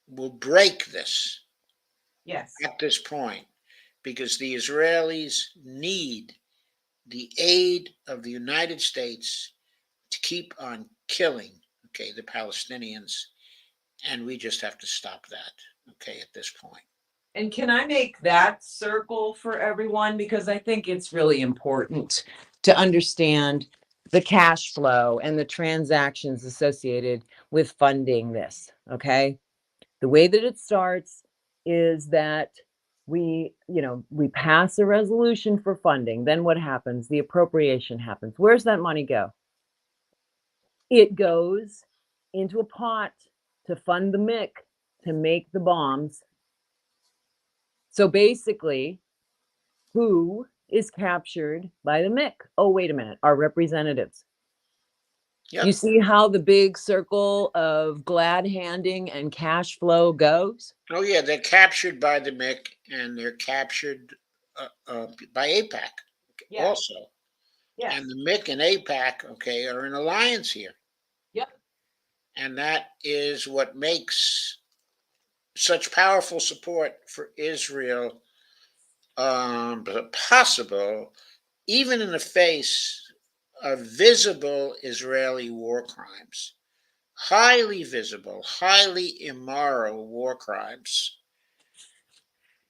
will break this Yes. at this point, because the Israelis need the aid of the United States to keep on killing, okay, the Palestinians, and we just have to stop that, okay, at this point. And can I make that circle for everyone? Because I think it's really important to understand the cash flow and the transactions associated with funding this. Okay. The way that it starts is that we pass a resolution for funding. Then what happens? The appropriation happens. Where's that money go? It goes into a pot to fund the MIC to make the bombs. So basically, who is captured by the MIC? Oh, wait a minute, our representatives. You Yep. see how the big circle of glad handing and cash flow goes? Oh yeah, they're captured by the MIC, and they're captured by APAC Yes, also. yes, And the MIC and APAC, okay, are in alliance here, yep. and that is what makes such powerful support for Israel possible, even in the face of visible Israeli war crimes, highly visible, highly immoral war crimes.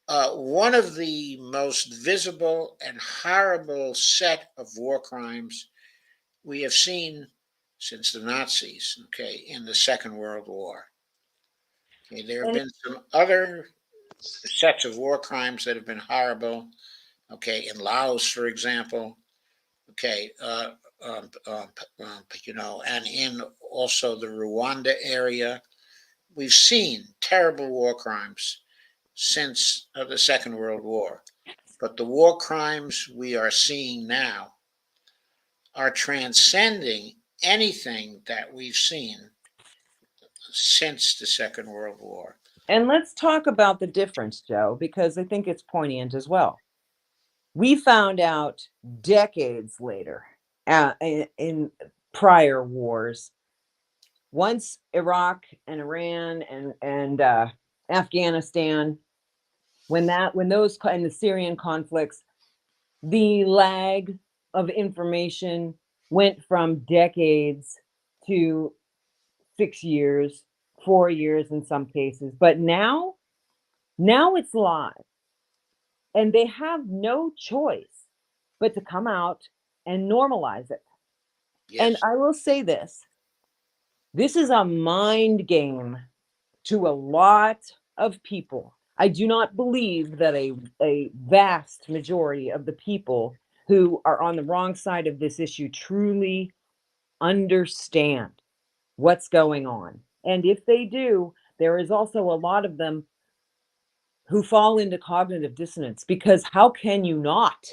One of the most visible and horrible set of war crimes we have seen since the Nazis, okay, in the Second World War. Okay, there have And been some other sets of war crimes that have been horrible, okay, in Laos, for example, okay, and in also the Rwanda area. We've seen terrible war crimes since the Second World War. But the war crimes we are seeing now are transcending anything that we've seen since the Second World War. And let's talk about the difference, Joe, because I think it's poignant as well. We found out decades later in prior wars, once Iraq and Iran and Afghanistan, when those and the Syrian conflicts, the lag of information went from decades to 6 years, 4 years in some cases. But now it's live. And they have no choice but to come out and normalize it. And Yes. I will say this is a mind game to a lot of people. I do not believe that a vast majority of the people who are on the wrong side of this issue truly understand what's going on. And if they do, there is also a lot of them who fall into cognitive dissonance, because how can you not?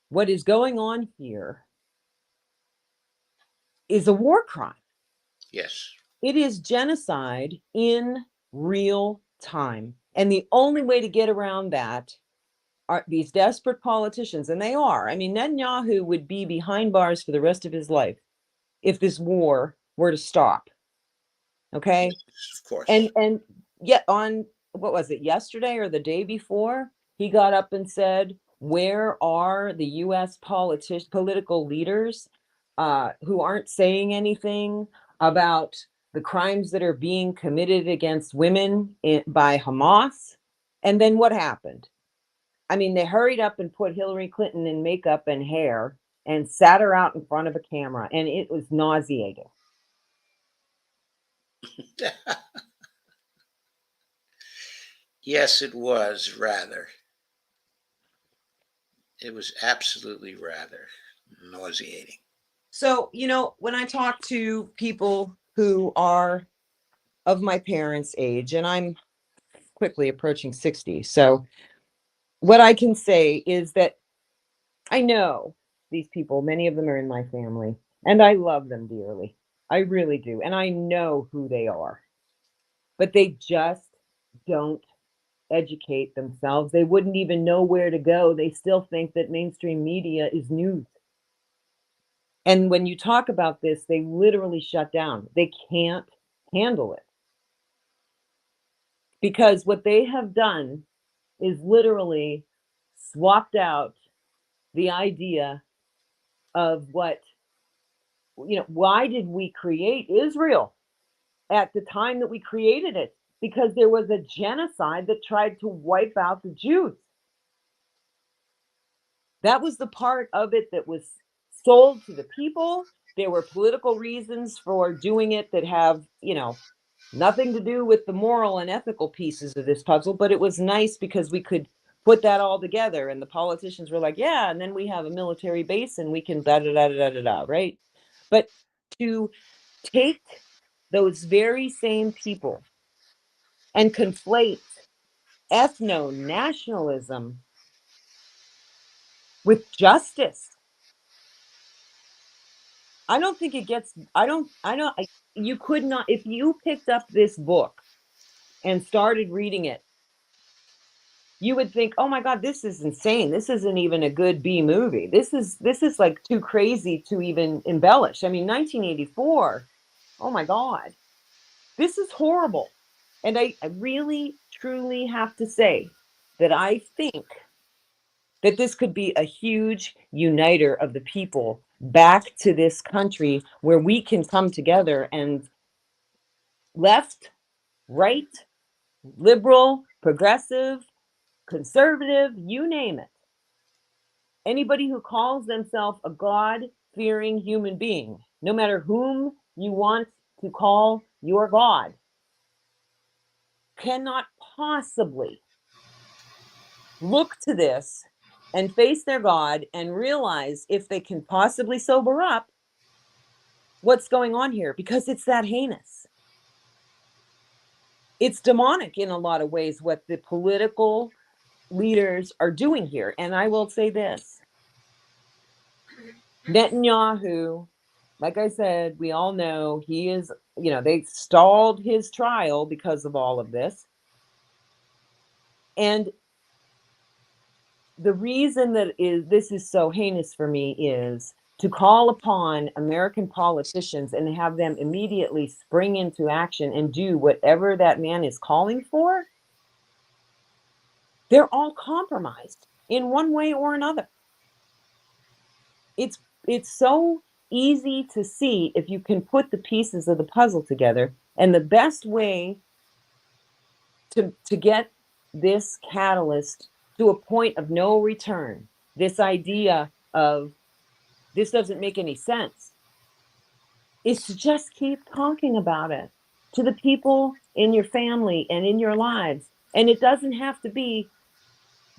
What is going on here is a war crime. Yes. It is genocide in real time. And the only way to get around that are these desperate politicians, and they are. I mean, Netanyahu would be behind bars for the rest of his life if this war were to stop. Okay? Yes, of course. And yet on, what was it, yesterday or the day before, he got up and said, where are the US political leaders who aren't saying anything about the crimes that are being committed against women by Hamas? And then what happened? I mean, they hurried up and put Hillary Clinton in makeup and hair and sat her out in front of a camera, and it was nauseating. Yes, it was rather. It was absolutely rather nauseating. So, when I talk to people who are of my parents' age, and I'm quickly approaching 60, so what I can say is that I know these people, many of them are in my family, and I love them dearly. I really do. And I know who they are, but they just don't educate themselves. They wouldn't even know where to go. They still think that mainstream media is news. And when you talk about this, they literally shut down. They can't handle it. Because what they have done is literally swapped out the idea of why did we create Israel at the time that we created it? Because there was a genocide that tried to wipe out the Jews. That was the part of it that was sold to the people. There were political reasons for doing it that have, nothing to do with the moral and ethical pieces of this puzzle, but it was nice because we could put that all together, and the politicians were like, yeah, and then we have a military base and we can da da da da da da, right? But to take those very same people and conflate ethno-nationalism with justice, I don't think it gets, you could not, if you picked up this book and started reading it, you would think, oh my God, this is insane. This isn't even a good B movie. This is like too crazy to even embellish. I mean, 1984, oh my God, this is horrible. And I really, truly have to say that I think that this could be a huge uniter of the people back to this country where we can come together, and left, right, liberal, progressive, conservative, you name it. Anybody who calls themselves a God-fearing human being, no matter whom you want to call your God, cannot possibly look to this and face their God and realize, if they can possibly sober up, what's going on here, because it's that heinous. It's demonic in a lot of ways what the political leaders are doing here. And I will say this: Netanyahu like I said, we all know he is, they stalled his trial because of all of this. And the reason that this is so heinous for me is to call upon American politicians and have them immediately spring into action and do whatever that man is calling for. They're all compromised in one way or another. It's so easy to see if you can put the pieces of the puzzle together. And the best way to get this catalyst to a point of no return, this idea of this doesn't make any sense, is to just keep talking about it to the people in your family and in your lives. And it doesn't have to be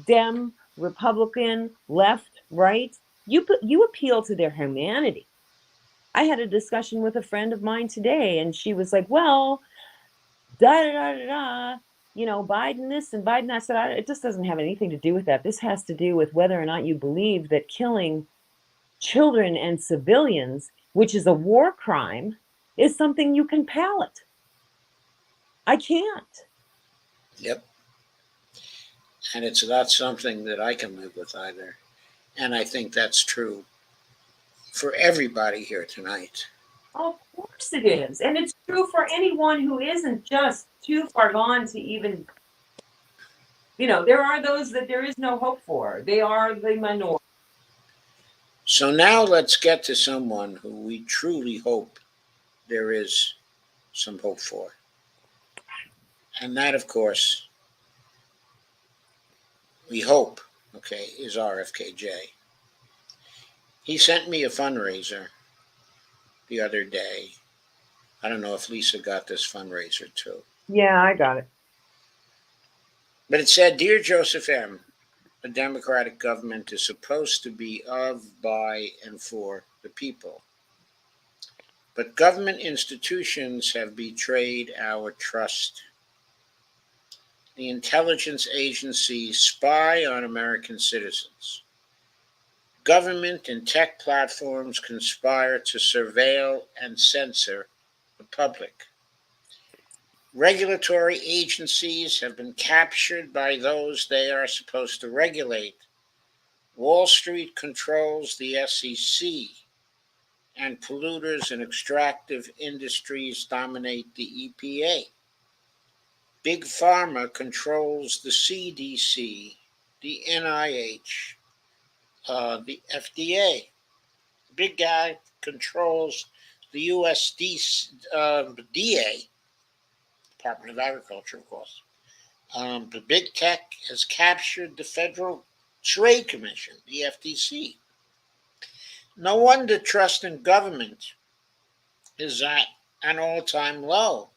Dem, Republican, left, right. You appeal to their humanity. I had a discussion with a friend of mine today, and she was like, well, da da da da da, Biden this and Biden that. I said, it just doesn't have anything to do with that. This has to do with whether or not you believe that killing children and civilians, which is a war crime, is something you can palate. I can't. Yep. And it's not something that I can live with either. And I think that's true for everybody here tonight. Of course it is. And it's true for anyone who isn't just too far gone to even, there are those that there is no hope for. They are the minority. So now let's get to someone who we truly hope there is some hope for. And that, of course, we hope, is RFKJ. He sent me a fundraiser the other day. I don't know if Lisa got this fundraiser too. Yeah, I got it. But it said, Dear Joseph M., a democratic government is supposed to be of, by, and for the people. But government institutions have betrayed our trust. The intelligence agencies spy on American citizens. Government and tech platforms conspire to surveil and censor the public. Regulatory agencies have been captured by those they are supposed to regulate. Wall Street controls the SEC, and polluters and extractive industries dominate the EPA. Big Pharma controls the CDC, the NIH, the FDA. Big guy controls the USDA, Department of Agriculture, of course. The big tech has captured the Federal Trade Commission, the FTC. No wonder trust in government is at an all-time low.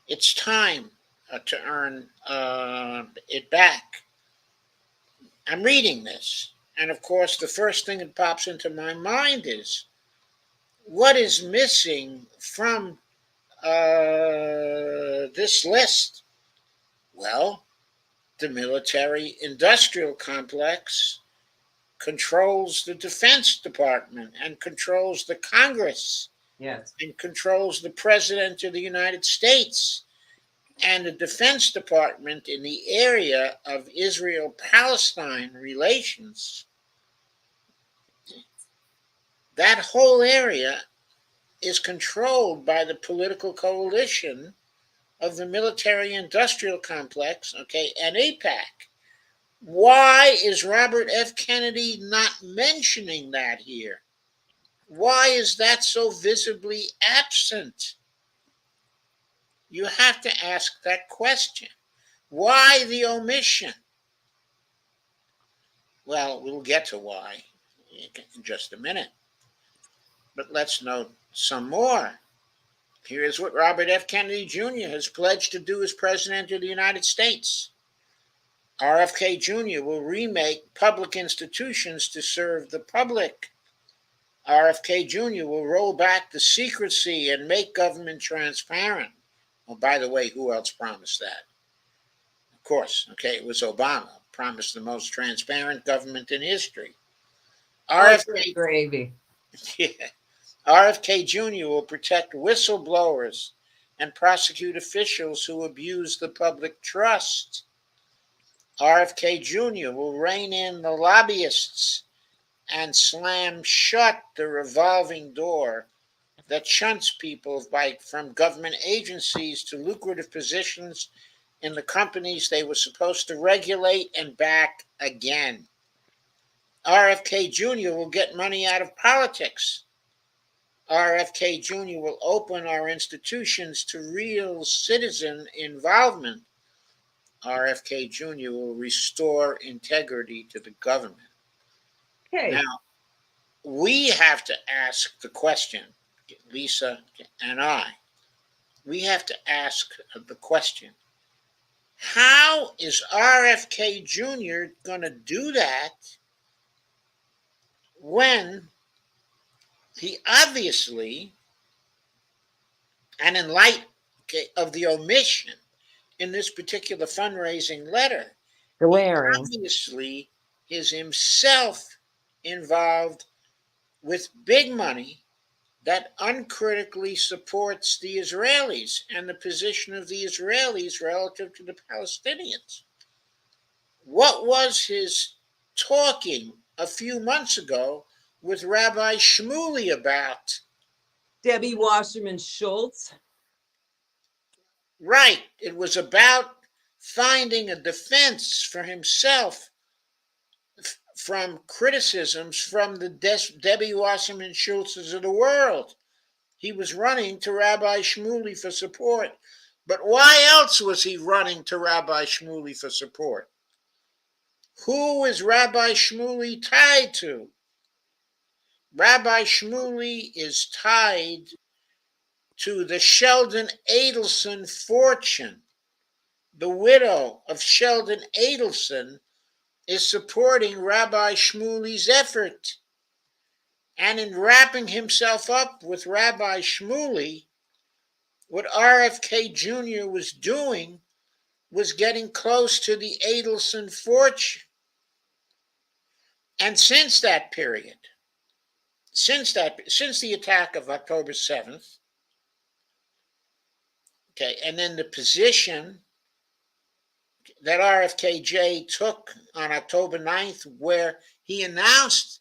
It's time to earn it back. I'm reading this, and of course, the first thing that pops into my mind is, what is missing from this list? Well, the military-industrial complex controls the Defense Department and controls the Congress. Yes. And controls the President of the United States and the Defense Department in the area of Israel-Palestine relations. That whole area is controlled by the political coalition of the military-industrial complex, and AIPAC. Why is Robert F. Kennedy not mentioning that here? Why is that so visibly absent? You have to ask that question. Why the omission? Well, we'll get to why in just a minute. But let's note some more. Here's what Robert F. Kennedy Jr. has pledged to do as President of the United States. RFK Jr. will remake public institutions to serve the public. RFK Jr. will roll back the secrecy and make government transparent. Oh, by the way, who else promised that? Of course, it was Obama. Promised the most transparent government in history. RFK gravy. Yeah. RFK Jr. will protect whistleblowers and prosecute officials who abuse the public trust. RFK Jr. will rein in the lobbyists and slam shut the revolving door that shunts people from government agencies to lucrative positions in the companies they were supposed to regulate and back again. RFK Jr. will get money out of politics. RFK Jr. will open our institutions to real citizen involvement. RFK Jr. will restore integrity to the government. Okay. Now, we have to ask the question, Lisa and we have to ask the question, how is RFK Jr. going to do that when he obviously, and in light of the omission in this particular fundraising letter, he Glaring. obviously is himself involved with big money that uncritically supports the Israelis and the position of the Israelis relative to the Palestinians. What was his talking a few months ago with Rabbi Shmuley about? Debbie Wasserman Schultz. Right, it was about finding a defense for himself from criticisms from the Debbie Wasserman Schultzes of the world. He was running to Rabbi Shmuley for support. But why else was he running to Rabbi Shmuley for support? Who is Rabbi Shmuley tied to? Rabbi Shmuley is tied to the Sheldon Adelson fortune. The widow of Sheldon Adelson is supporting Rabbi Shmuley's effort. And in wrapping himself up with Rabbi Shmuley, what RFK Jr. was doing was getting close to the Adelson fortune. And since that period, since the attack of October 7th, okay, and then the position that RFKJ took on October 9th, where he announced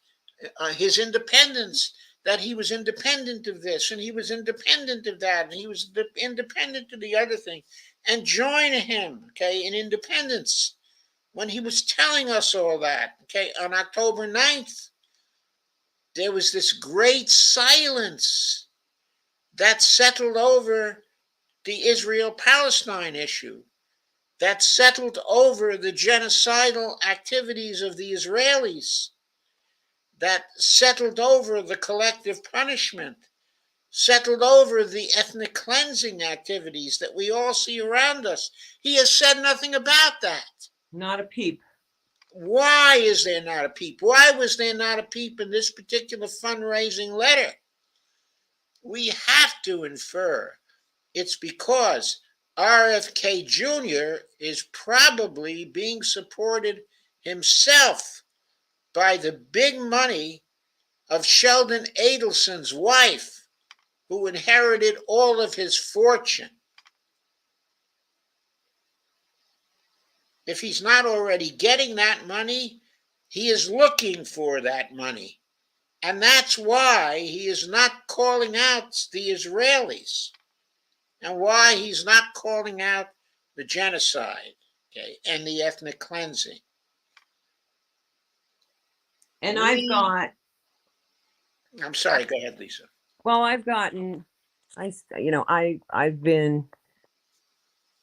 his independence, that he was independent of this and he was independent of that and he was independent of the other thing, and join him, okay, in independence. When he was telling us all that, okay, on October 9th, there was this great silence that settled over the Israel-Palestine issue, that settled over the genocidal activities of the Israelis, that settled over the collective punishment, settled over the ethnic cleansing activities that we all see around us. He has said nothing about that. Not a peep. Why is there not a peep? Why was there not a peep in this particular fundraising letter? We have to infer it's because RFK Jr. is probably being supported himself by the big money of Sheldon Adelson's wife, who inherited all of his fortune. If he's not already getting that money, he is looking for that money. And that's why he is not calling out the Israelis, and why he's not calling out the genocide, okay, and the ethnic cleansing. And I've got, I'm sorry, go ahead, Lisa. well, I've gotten, I've been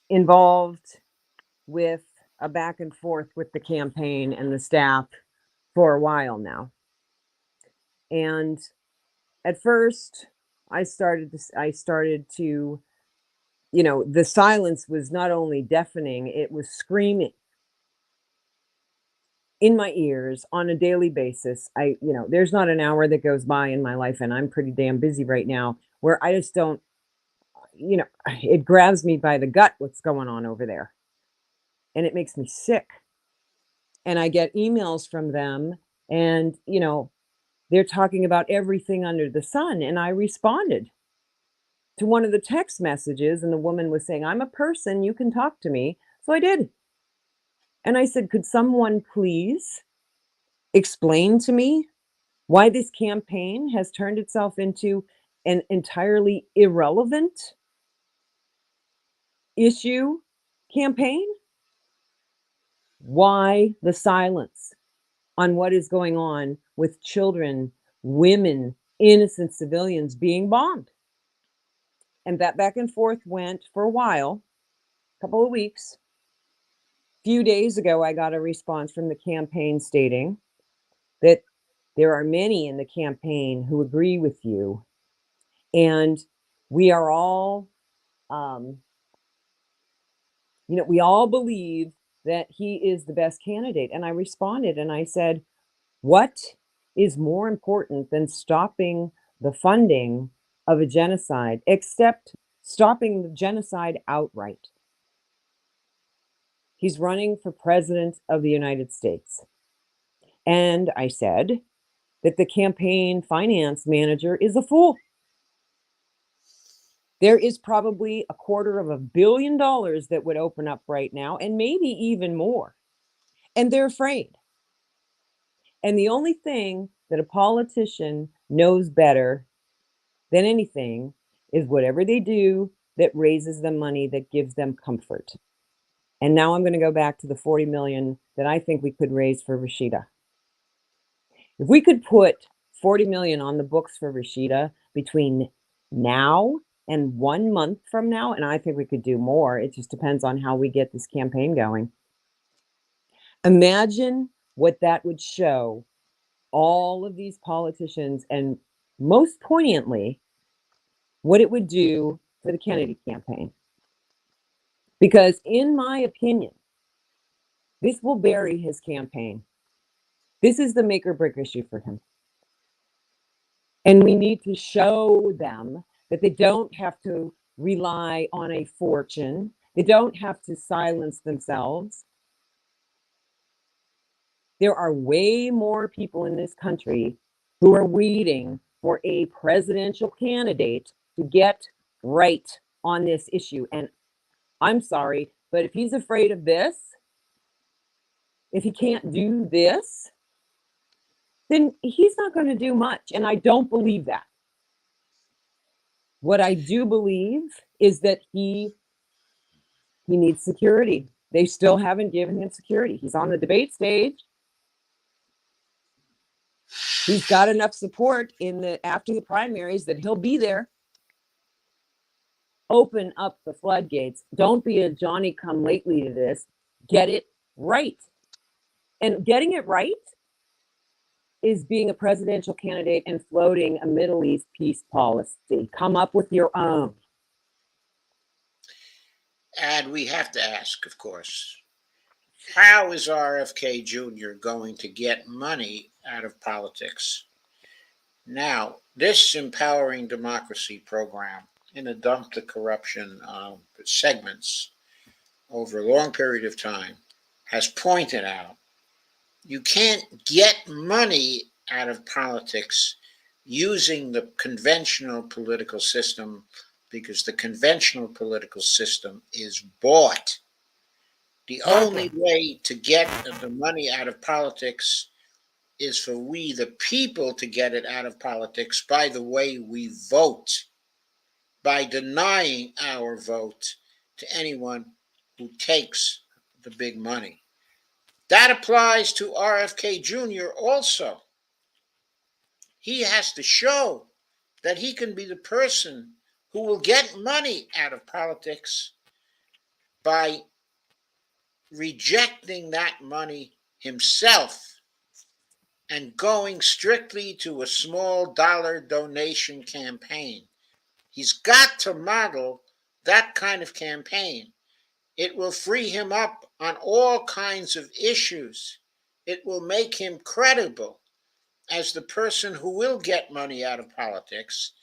involved with a back and forth with the campaign and the staff for a while now. And at first I started to, the silence was not only deafening, it was screaming in my ears on a daily basis. There's not an hour that goes by in my life, and I'm pretty damn busy right now, where I just don't, it grabs me by the gut what's going on over there. And it makes me sick. And I get emails from them, and, they're talking about everything under the sun. And I responded to one of the text messages, and the woman was saying, I'm a person, you can talk to me. So I did. And I said, could someone please explain to me why this campaign has turned itself into an entirely irrelevant issue campaign? Why the silence on what is going on with children, women, innocent civilians being bombed? And that back and forth went for a while, a couple of weeks. A few days ago, I got a response from the campaign stating that there are many in the campaign who agree with you, and we are all, um, we all believe that he is the best candidate. And I responded and I said, what is more important than stopping the funding of a genocide, except stopping the genocide outright? He's running for president of the United States. And I said that the campaign finance manager is a fool. There is probably $250 million that would open up right now, and maybe even more. And they're afraid. And the only thing that a politician knows better than anything is whatever they do that raises them money, that gives them comfort. And now I'm going to go back to the 40 million that I think we could raise for Rashida. If we could put 40 million on the books for Rashida between now and 1 month from now, and I think we could do more, it just depends on how we get this campaign going. Imagine what that would show all of these politicians, and most poignantly, what it would do for the Kennedy campaign. Because in my opinion, this will bury his campaign. This is the make or break issue for him. And we need to show them that they don't have to rely on a fortune. They don't have to silence themselves. There are way more people in this country who are waiting for a presidential candidate to get right on this issue. And I'm sorry, but if he's afraid of this, if he can't do this, then he's not going to do much. And I don't believe that. What I do believe is that he needs security. They still haven't given him security. He's on the debate stage. He's got enough support after the primaries that he'll be there. Open up the floodgates. Don't be a Johnny come lately to this. Get it right. And getting it right is being a presidential candidate and floating a Middle East peace policy. Come up with your own. And we have to ask, of course, how is RFK Jr. going to get money out of politics? Now, this Empowering Democracy program, in a dump the corruption segments over a long period of time, has pointed out you can't get money out of politics using the conventional political system, because the conventional political system is bought. The only way to get the money out of politics is for we, the people, to get it out of politics by the way we vote, by denying our vote to anyone who takes the big money. That applies to RFK Jr. also. He has to show that he can be the person who will get money out of politics by rejecting that money himself and going strictly to a small dollar donation campaign. He's got to model that kind of campaign. It will free him up on all kinds of issues. It will make him credible as the person who will get money out of politics,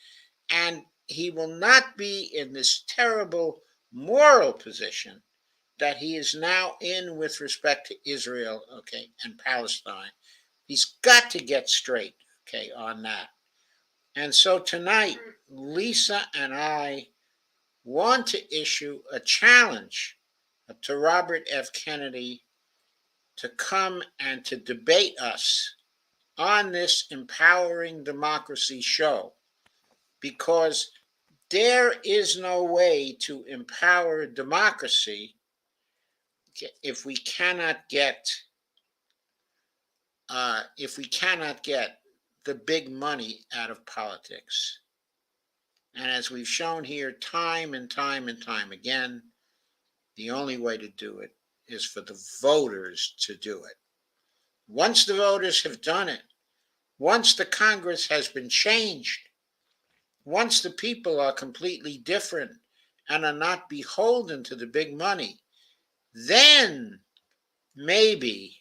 and he will not be in this terrible moral position that he is now in with respect to Israel, and Palestine. He's got to get straight okay, on that. And so tonight, Lisa and I want to issue a challenge to Robert F. Kennedy to come and to debate us on this Empowering Democracy show, because there is no way to empower democracy if we cannot get the big money out of politics. And as we've shown here time and time and time again, the only way to do it is for the voters to do it. Once the voters have done it, once the Congress has been changed, once the people are completely different and are not beholden to the big money, then maybe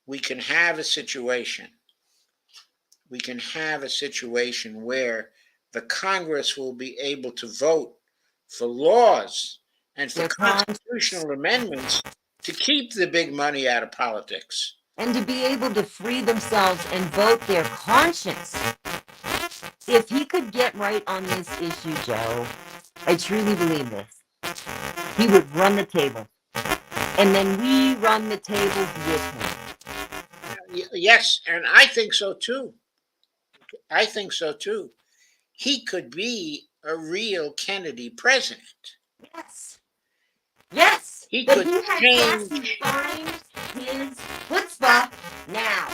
we can have a situation. We can have a situation where the Congress will be able to vote for laws and for constitutional amendments to keep the big money out of politics. And to be able to free themselves and vote their conscience. If he could get right on this issue, Joe, I truly believe this, he would run the table. And then we run the tables with him. Yes, and I think so too. I think so too. He could be a real Kennedy president. Yes. Yes. He but could he has change. got to find his chutzpah now.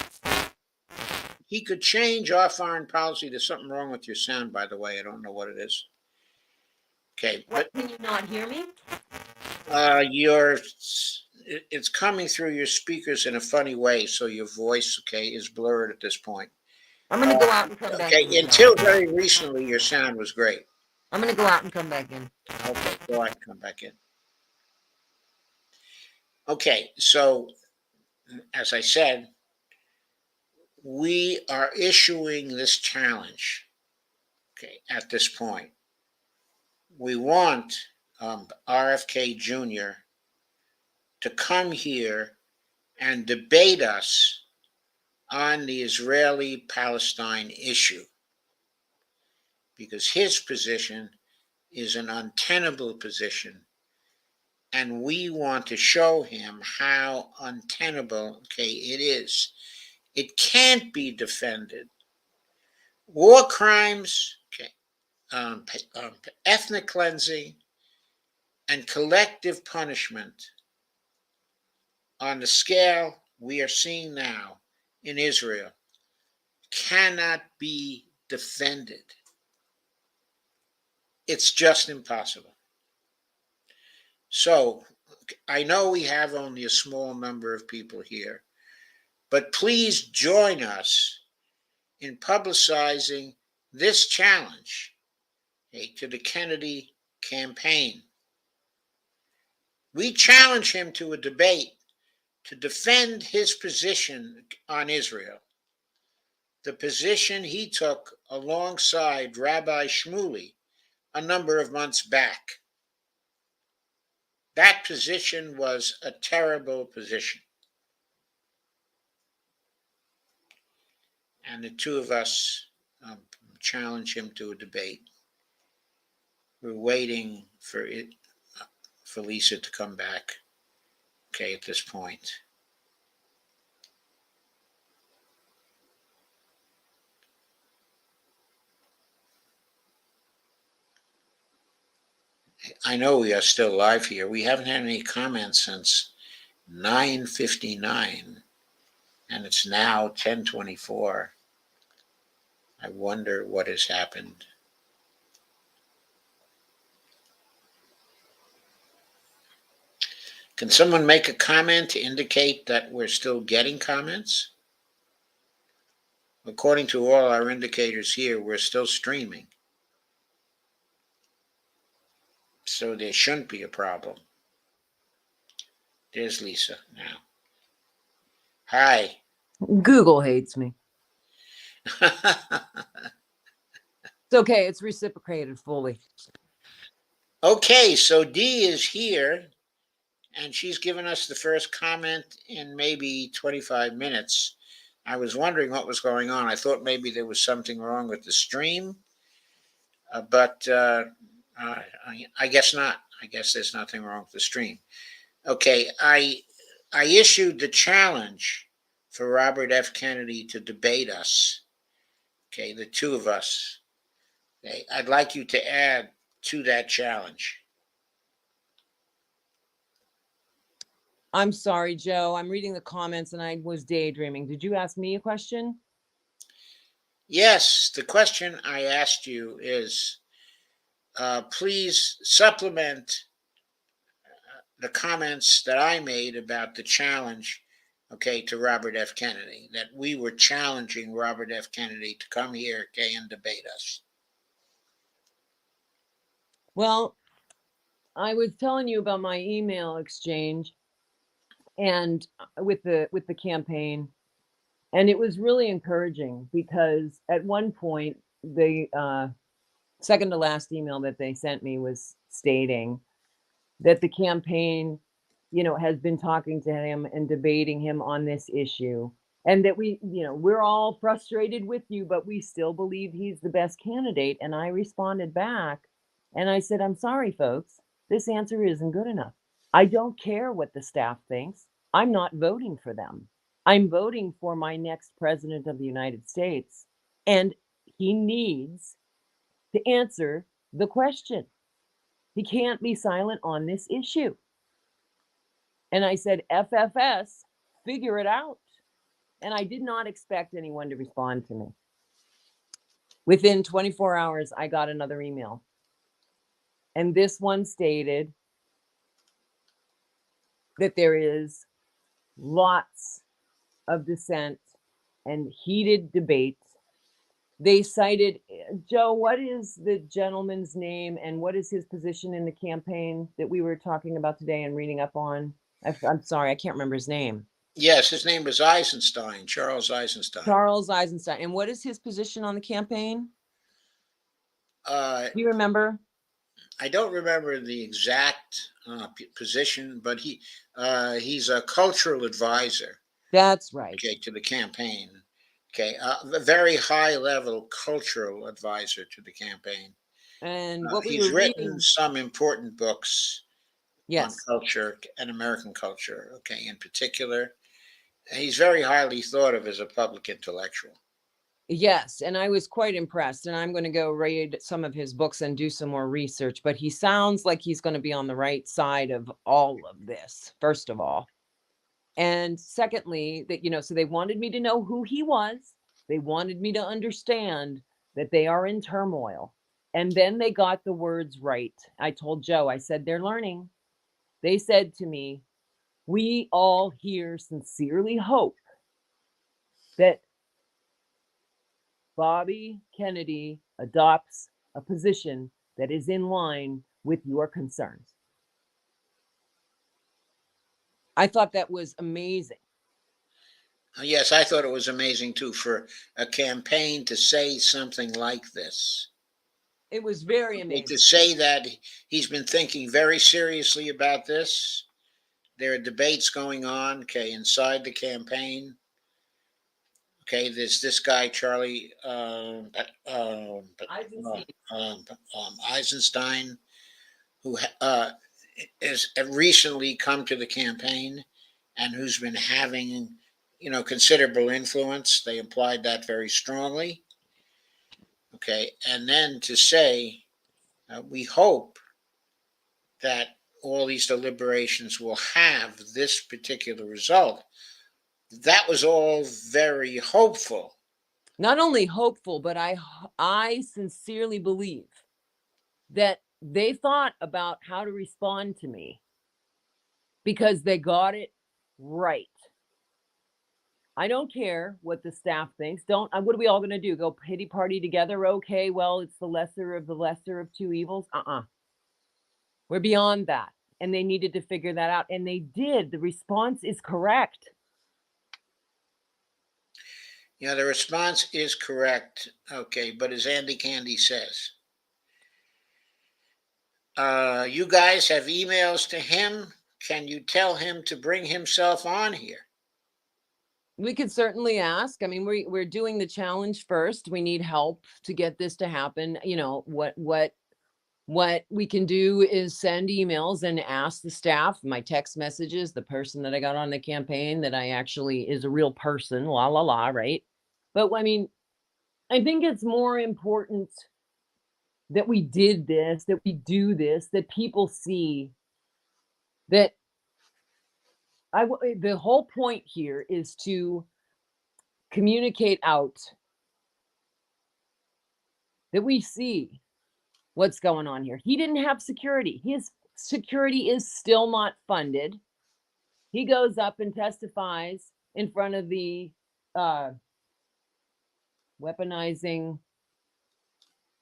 He could change our foreign policy. There's something wrong with your sound, by the way. I don't know what it is. Okay, What, can you not hear me? It's coming through your speakers in a funny way, so your voice, okay, is blurred at this point. I'm going to go out and come back in. Okay, until very recently, your sound was great. I'm going to go out and come back in. Okay, go out and come back in. Okay, so as I said, we are issuing this challenge, okay, at this point. We want RFK Jr. to come here and debate us on the Israeli-Palestine issue, because his position is an untenable position, and we want to show him how untenable, okay, it is. It can't be defended. War crimes, okay, ethnic cleansing, and collective punishment on the scale we are seeing now in Israel cannot be defended. It's just impossible. So I know we have only a small number of people here, but please join us in publicizing this challenge, okay, to the Kennedy campaign. We challenge him to a debate to defend his position on Israel, the position he took alongside Rabbi Shmuley a number of months back. That position was a terrible position. And the two of us challenge him to a debate. We're waiting for Lisa to come back, okay, at this point. I know we are still live here. We haven't had any comments since 9:59, and it's now 10:24. I wonder what has happened. Can someone make a comment to indicate that we're still getting comments? According to all our indicators here, we're still streaming. So there shouldn't be a problem. There's Lisa now. Hi. Google hates me. It's okay. It's reciprocated fully. Okay, so Dee is here, and she's given us the first comment in maybe 25 minutes. I was wondering what was going on. I thought maybe there was something wrong with the stream, but I guess not. I guess there's nothing wrong with the stream. Okay, I issued the challenge for Robert F. Kennedy to debate us. Okay, the two of us. Okay, I'd like you to add to that challenge. I'm sorry, Joe. I'm reading the comments and I was daydreaming. Did you ask me a question? Yes, the question I asked you is please supplement the comments that I made about the challenge, okay, to Robert F. Kennedy, that we were challenging Robert F. Kennedy to come here, okay, and debate us. Well, I was telling you about my email exchange and with the campaign, and it was really encouraging because at one point the second to last email that they sent me was stating that the campaign, has been talking to him and debating him on this issue, and that we're all frustrated with you, but we still believe he's the best candidate. And I responded back and I said, I'm sorry, folks, this answer isn't good enough. I don't care what the staff thinks. I'm not voting for them. I'm voting for my next president of the United States, and he needs to answer the question. He can't be silent on this issue. And I said, FFS, figure it out. And I did not expect anyone to respond to me. Within 24 hours, I got another email. And this one stated that there is lots of dissent and heated debate. They cited, Joe, what is the gentleman's name and what is his position in the campaign that we were talking about today and reading up on? I'm sorry, I can't remember his name. Yes, his name was Eisenstein, Charles Eisenstein. Charles Eisenstein. And what is his position on the campaign? Uh, Do you remember? I don't remember the exact position, but he's a cultural advisor, That's right. okay, to the campaign. Okay, a very high level cultural advisor to the campaign. And what we He's were written reading, some important books on yes, culture and American culture, okay, in particular. He's very highly thought of as a public intellectual. yes. And I was quite impressed. And I'm going to go read some of his books and do some more research. But he sounds like he's going to be on the right side of all of this, first of all. And secondly, that, so they wanted me to know who he was. They wanted me to understand that they are in turmoil. And then they got the words right. I told Joe, I said, they're learning. They said to me, we all here sincerely hope that Bobby Kennedy adopts a position that is in line with your concerns. I thought that was amazing. Yes, I thought it was amazing too for a campaign to say something like this. It was very Okay, amazing. to say that he's been thinking very seriously about this. There are debates going on, okay, inside the campaign. Okay, there's this guy, Charlie Eisenstein. Eisenstein, who is recently come to the campaign and who's been having, considerable influence. They implied that very strongly. Okay, and then to say, we hope that all these deliberations will have this particular result. That was all very hopeful. Not only hopeful, but I sincerely believe that they thought about how to respond to me because they got it right. I don't care what the staff thinks. What are we all going to do? Go pity party together? Okay, well, it's the lesser of two evils. We're beyond that. And they needed to figure that out. And they did. The response is correct. The response is correct. Okay, but as Andy Candy says, you guys have emails to him. Can you tell him to bring himself on here? We could certainly ask. I mean, we're doing the challenge first. We need help to get this to happen. You know, what we can do is send emails and ask the staff, my text messages, the person that I got on the campaign that I actually is a real person, la la la, right? But I mean, I think it's more important that we did this, that we do this, that people see that the whole point here is to communicate out that we see what's going on here. He didn't have security. His security is still not funded. He goes up and testifies in front of the uh, weaponizing,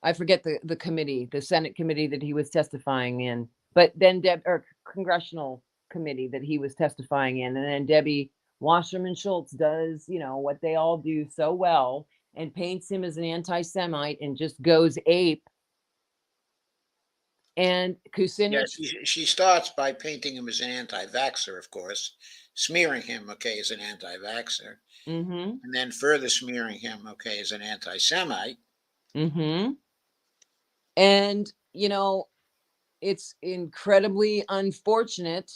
I forget the committee, the Senate committee that he was testifying in, but then or congressional committee that he was testifying in. And then Debbie Wasserman Schultz does, you know, what they all do so well and paints him as an anti-Semite and just goes ape. And Kucinich. Yes, she starts by painting him as an anti-vaxxer, of course, smearing him, okay, as an anti-vaxxer, Mm-hmm. and then further smearing him, okay, as an anti-Semite. Mm-hmm. And, you know, it's incredibly unfortunate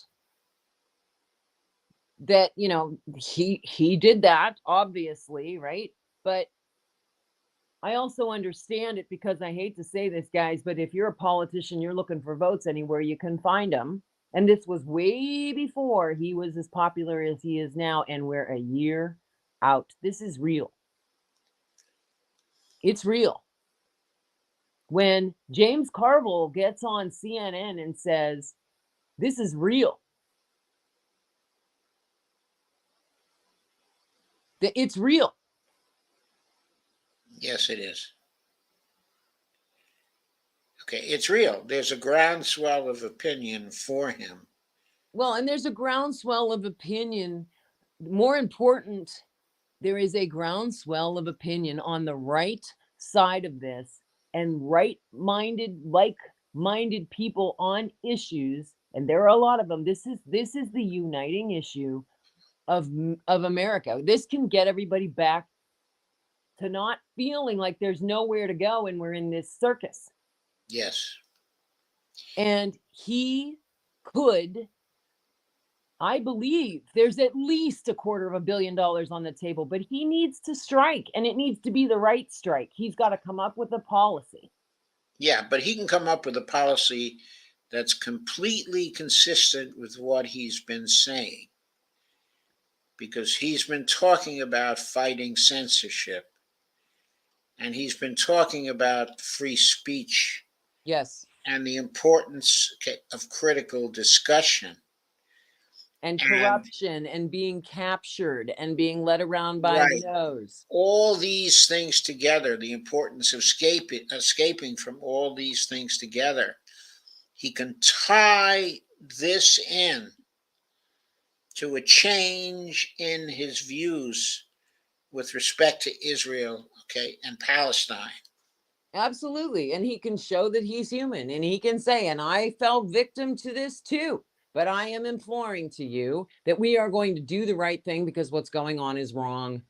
that, you know, he did that, obviously, right? But I also understand it because I hate to say this, guys, but if you're a politician, you're looking for votes anywhere, you can find them. And this was way before he was as popular as he is now, and we're a year out. This is real. It's real. When James Carville gets on CNN and says, this is real, it's real. Yes, it is. Okay, it's real. There's a groundswell of opinion for him. Well, and there's a groundswell of opinion. More important, there is a groundswell of opinion on the right side of this, and right-minded, like-minded people on issues, and there are a lot of them. This is the uniting issue of America. This can get everybody back to not feeling like there's nowhere to go and we're in this circus. Yes. And he could, I believe there's at least $250 million on the table, but he needs to strike, and it needs to be the right strike. He's got to come up with a policy. Yeah, but he can come up with a policy that's completely consistent with what he's been saying, because he's been talking about fighting censorship, and he's been talking about free speech. Yes. And the importance of critical discussion. And corruption and being captured and being led around by the nose. All these things together, the importance of escaping from all these things together. He can tie this in to a change in his views with respect to Israel, okay, and Palestine. Absolutely. And he can show that he's human, and he can say, and I fell victim to this too, but I am imploring to you that we are going to do the right thing because what's going on is wrong.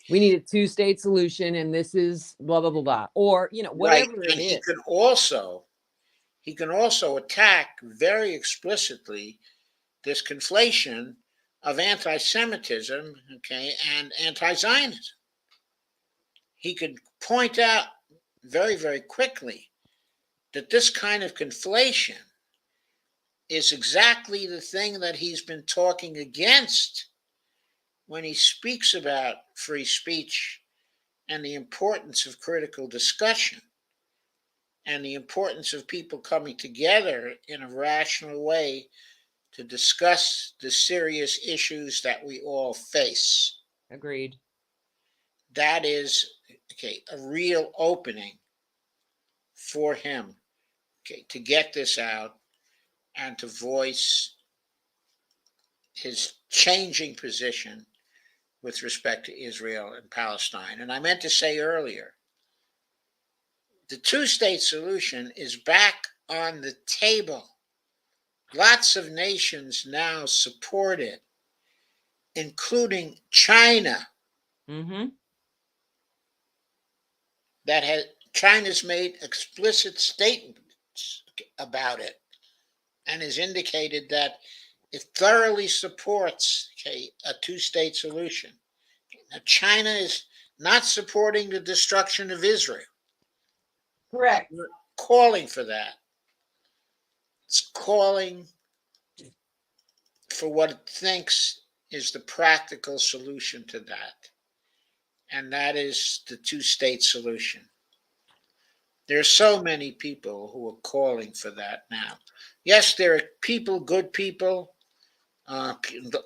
We need a two-state solution, and this is blah, blah, blah, blah. Or, you know, whatever it is. And he can also attack very explicitly this conflation of anti-Semitism, okay, and anti-Zionism. He could point out very, very quickly that this kind of conflation is exactly the thing that he's been talking against when he speaks about free speech and the importance of critical discussion and the importance of people coming together in a rational way to discuss the serious issues that we all face. Agreed. That is, okay, a real opening for him, okay, to get this out and to voice his changing position with respect to Israel and Palestine. And I meant to say earlier, the two-state solution is back on the table. Lots of nations now support it. including China, Mm-hmm. China's made explicit statements about it and has indicated that it thoroughly supports a two-state solution. Now, China is not supporting the destruction of Israel. Correct. We're calling for that. It's calling for what it thinks is the practical solution to that, and that is the two-state solution. There are so many people who are calling for that now. Yes, there are people, good people. Oh,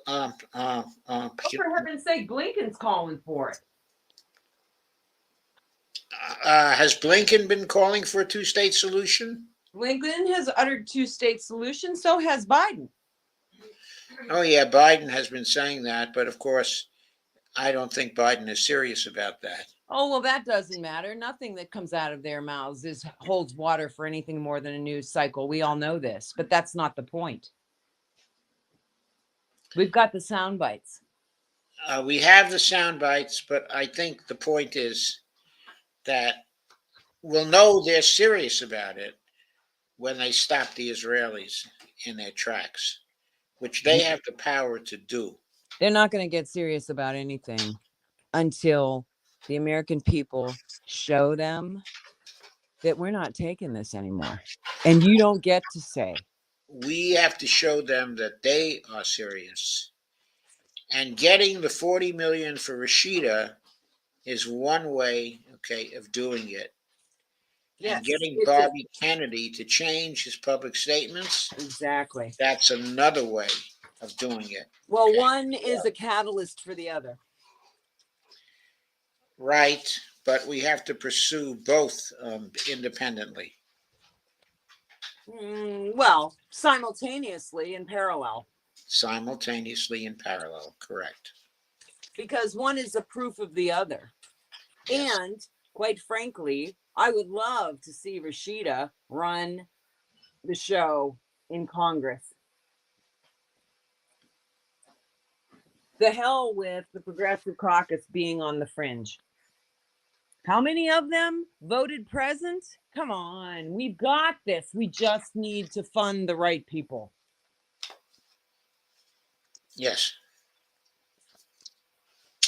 for heaven's sake, Blinken's calling for it. Has Blinken been calling for a two-state solution? Blinken has uttered two-state solution. So has Biden. Oh, yeah, Biden has been saying that, but of course, I don't think Biden is serious about that. Oh, well, that doesn't matter. Nothing that comes out of their mouths holds water for anything more than a news cycle. We all know this, but that's not the point. We've got the sound bites. We have the sound bites, but I think the point is that we'll know they're serious about it when they stop the Israelis in their tracks, which they have the power to do. They're not going to get serious about anything until the American people show them that we're not taking this anymore. And you don't get to say. We have to show them that they are serious. And getting the 40 million for Rashida is one way, of doing it. Yes, and getting Bobby Kennedy to change his public statements, exactly. that's another way of doing it. Well, one is a catalyst for the other. Right, but we have to pursue both independently. Well, simultaneously in parallel. Simultaneously in parallel, correct. Because one is a proof of the other. Yes. And quite frankly, I would love to see Rashida run the show in Congress. The hell with the Progressive Caucus being on the fringe. How many of them voted present? Come on, we've got this. We just need to fund the right people. Yes.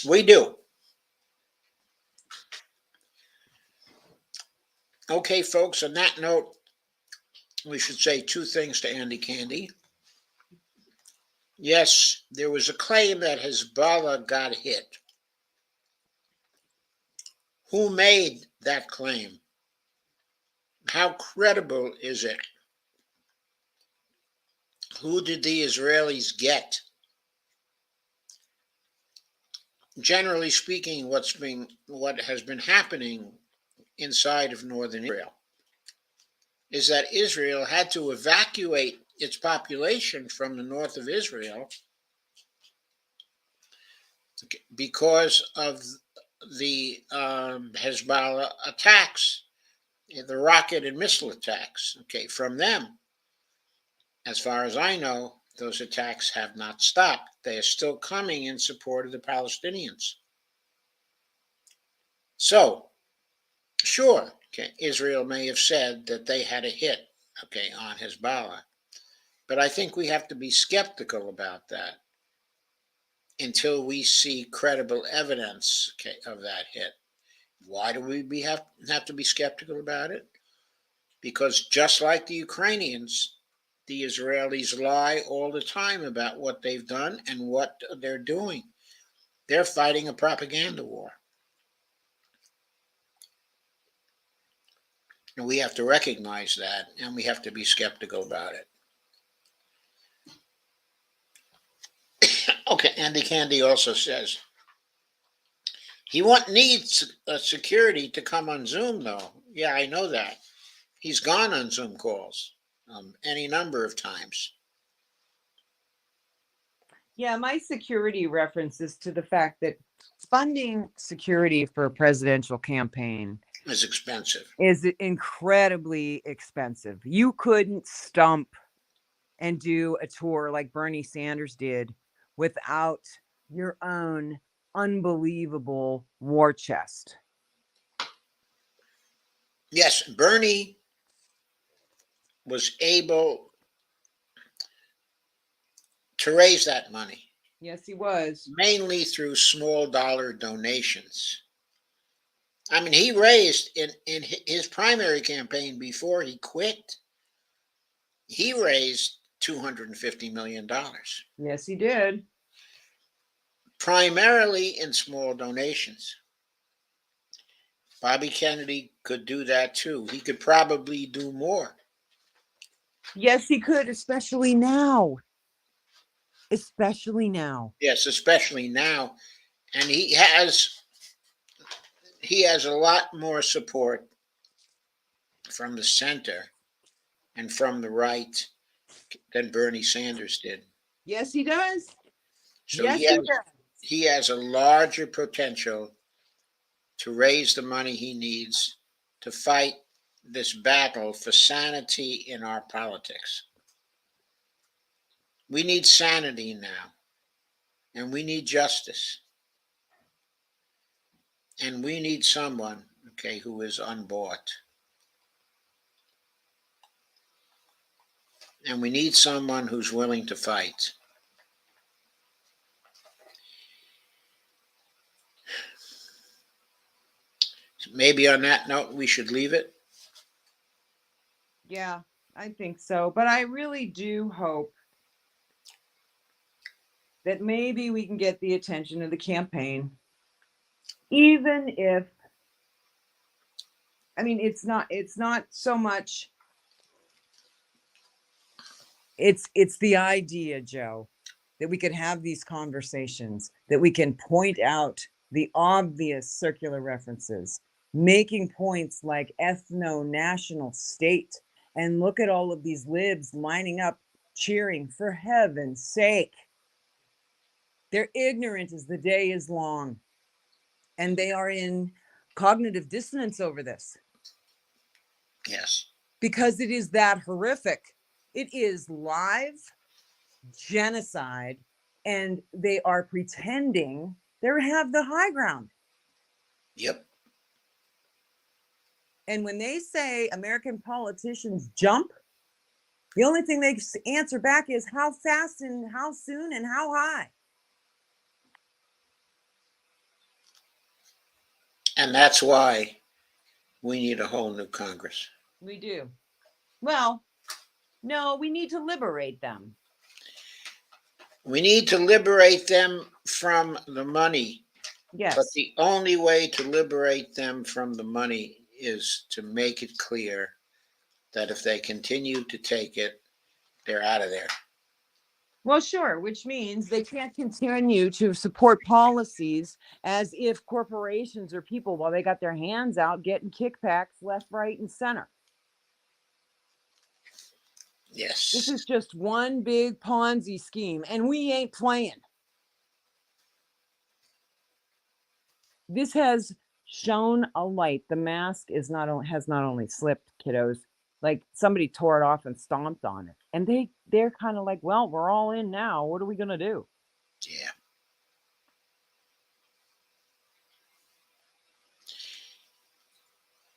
We do. Okay, folks, on that note, we should say two things to Andy Candy. Yes, there was a claim that Hezbollah got hit. Who made that claim? How credible is it? Who did the Israelis get? Generally speaking, what has been happening inside of northern Israel is that Israel had to evacuate its population from the north of Israel because of the Hezbollah attacks, the rocket and missile attacks, from them. As far as I know, those attacks have not stopped. They are still coming in support of the Palestinians. So, sure, Israel may have said that they had a hit, on Hezbollah. But I think we have to be skeptical about that until we see credible evidence, of that hit. Why do we have to be skeptical about it? Because just like the Ukrainians, the Israelis lie all the time about what they've done and what they're doing. They're fighting a propaganda war. And we have to recognize that, and we have to be skeptical about it. Okay, Andy Candy also says he needs security to come on Zoom, though. Yeah, I know that. He's gone on Zoom calls any number of times. Yeah, my security references to the fact that funding security for a presidential campaign is expensive. Is incredibly expensive. You couldn't stump and do a tour like Bernie Sanders did without your own unbelievable war chest. Yes, Bernie was able to raise that money, Yes, he was. mainly through small dollar donations. I mean, he raised in his primary campaign before he quit, he raised $250 million, Yes, he did. primarily in small donations. Bobby Kennedy could do that too. He could probably do more. Yes, he could, especially now. Especially now. Yes, especially now. And he has a lot more support from the center and from the right than Bernie Sanders did. Yes, he does. So Yes, he does. he has a larger potential to raise the money he needs to fight this battle for sanity in our politics. We need sanity now, and we need justice, and we need someone, okay, who is unbought. And we need someone who's willing to fight. Maybe on that note, we should leave it. Yeah, I think so. But I really do hope that maybe we can get the attention of the campaign, even if, I mean, it's not so much, it's the idea, Joe, that we could have these conversations, that we can point out the obvious circular references, making points like ethno-national state, and look at all of these libs lining up, cheering, for heaven's sake. They're ignorant as the day is long, and they are in cognitive dissonance over this. Yes. Because it is that horrific. It is live genocide, and they are pretending they have the high ground. Yep. And when they say American politicians jump, the only thing they answer back is how fast and how soon and how high. And that's why we need a whole new Congress. We do. Well, no, we need to liberate them. We need to liberate them from the money. Yes. But the only way to liberate them from the money is to make it clear that if they continue to take it, they're out of there. Well, sure, which means they can't continue to support policies as if corporations or people, while they got their hands out, getting kickbacks left, right, and center. Yes. This is just one big Ponzi scheme, and we ain't playing. This has shown a light. The mask has not only slipped, kiddos, like somebody tore it off and stomped on it. And they're kind of like, well, we're all in now. What are we going to do? Yeah.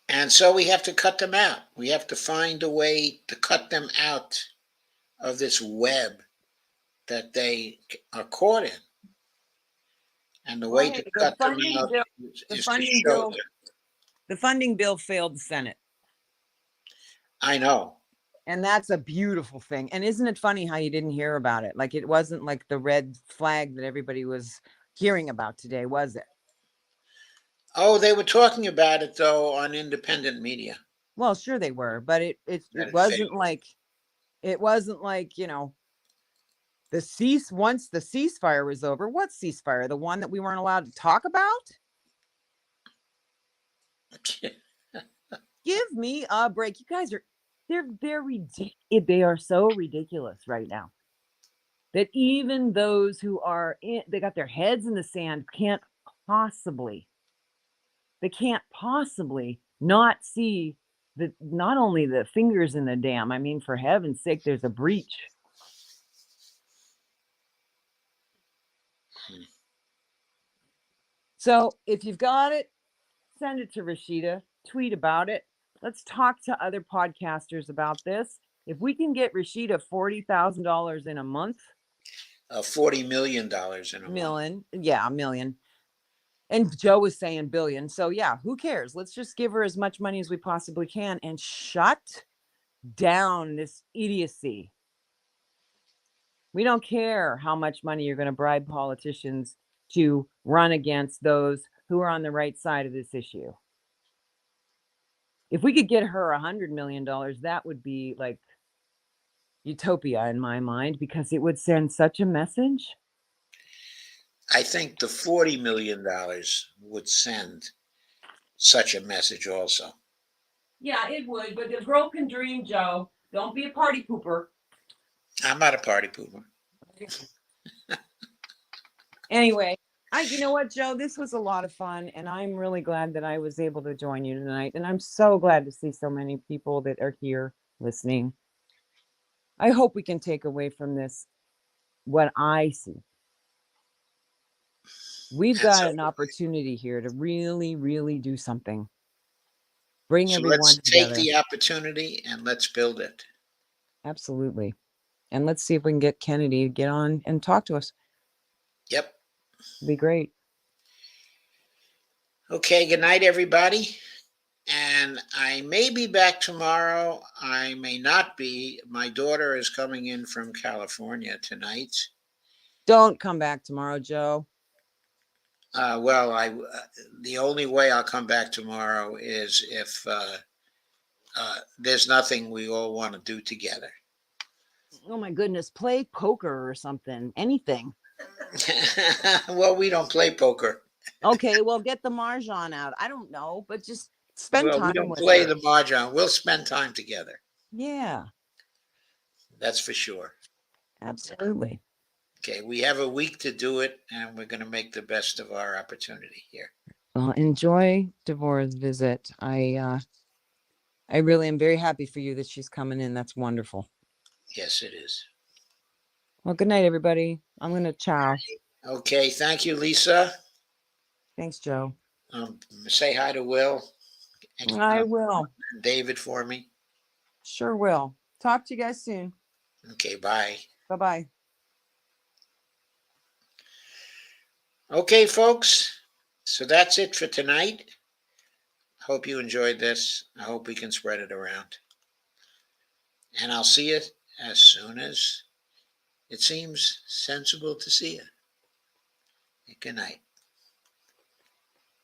And so we have to cut them out. We have to find a way to cut them out of this web that they are caught in. And the way to cut them out is to show them. The funding bill failed the Senate. I know. And that's a beautiful thing. And isn't it funny how you didn't hear about it? Like, it wasn't like the red flag that everybody was hearing about today, was it? Oh, they were talking about it, though, on independent media. Well, sure they were, but it wasn't like, you know, once the ceasefire was over. What ceasefire? The one that we weren't allowed to talk about? Give me a break. You guys are, they're ridiculous. They are so ridiculous right now that even those who are they got their heads in the sand can't possibly not see that not only the fingers in the dam, I mean, for heaven's sake, there's a breach. So if you've got it, send it to Rashida, tweet about it. Let's talk to other podcasters about this. If we can get Rashida $40,000 in a month, $40 million in a month. a million. And Joe was saying billion. So yeah, who cares? Let's just give her as much money as we possibly can and shut down this idiocy. We don't care how much money you're going to bribe politicians to run against those who are on the right side of this issue. If we could get her $100 million, that would be like utopia in my mind, because it would send such a message. I think the $40 million would send such a message also. Yeah, it would, but the broken dream, Joe. Don't be a party pooper. I'm not a party pooper. Anyway, you know what, Joe? This was a lot of fun, and I'm really glad that I was able to join you tonight. And I'm so glad to see so many people that are here listening. I hope we can take away from this what I see. We've got an opportunity here to really, really do something. Bring So everyone let's together. take the opportunity and let's build it. Absolutely. And let's see if we can get Kennedy to get on and talk to us. Yep. It'd be great. Okay, good night, everybody. And I may be back tomorrow. I may not be. My daughter is coming in from California tonight. Don't come back tomorrow, Joe. Well, the only way I'll come back tomorrow is if there's nothing we all want to do together. Oh my goodness, play poker or something. Anything. Well, we don't play poker. Okay, well, get the Mahjong out. I don't know, but just spend Well, we time don't with play her. the mahjong. We'll spend time together. Yeah, That's for sure. absolutely. Okay, we have a week to do it, and we're going to make the best of our opportunity here. Well, enjoy Devorah's visit. I really am very happy for you that she's coming in. That's wonderful. Yes, it is. Well, good night, everybody. I'm going to ciao. Okay, thank you, Lisa. Thanks, Joe. Say hi to Will and I will. David for me. Sure will. Talk to you guys soon. Okay, bye. Bye-bye. Okay, folks. So that's it for tonight. Hope you enjoyed this. I hope we can spread it around. And I'll see you as soon as it seems sensible to see you. Good night.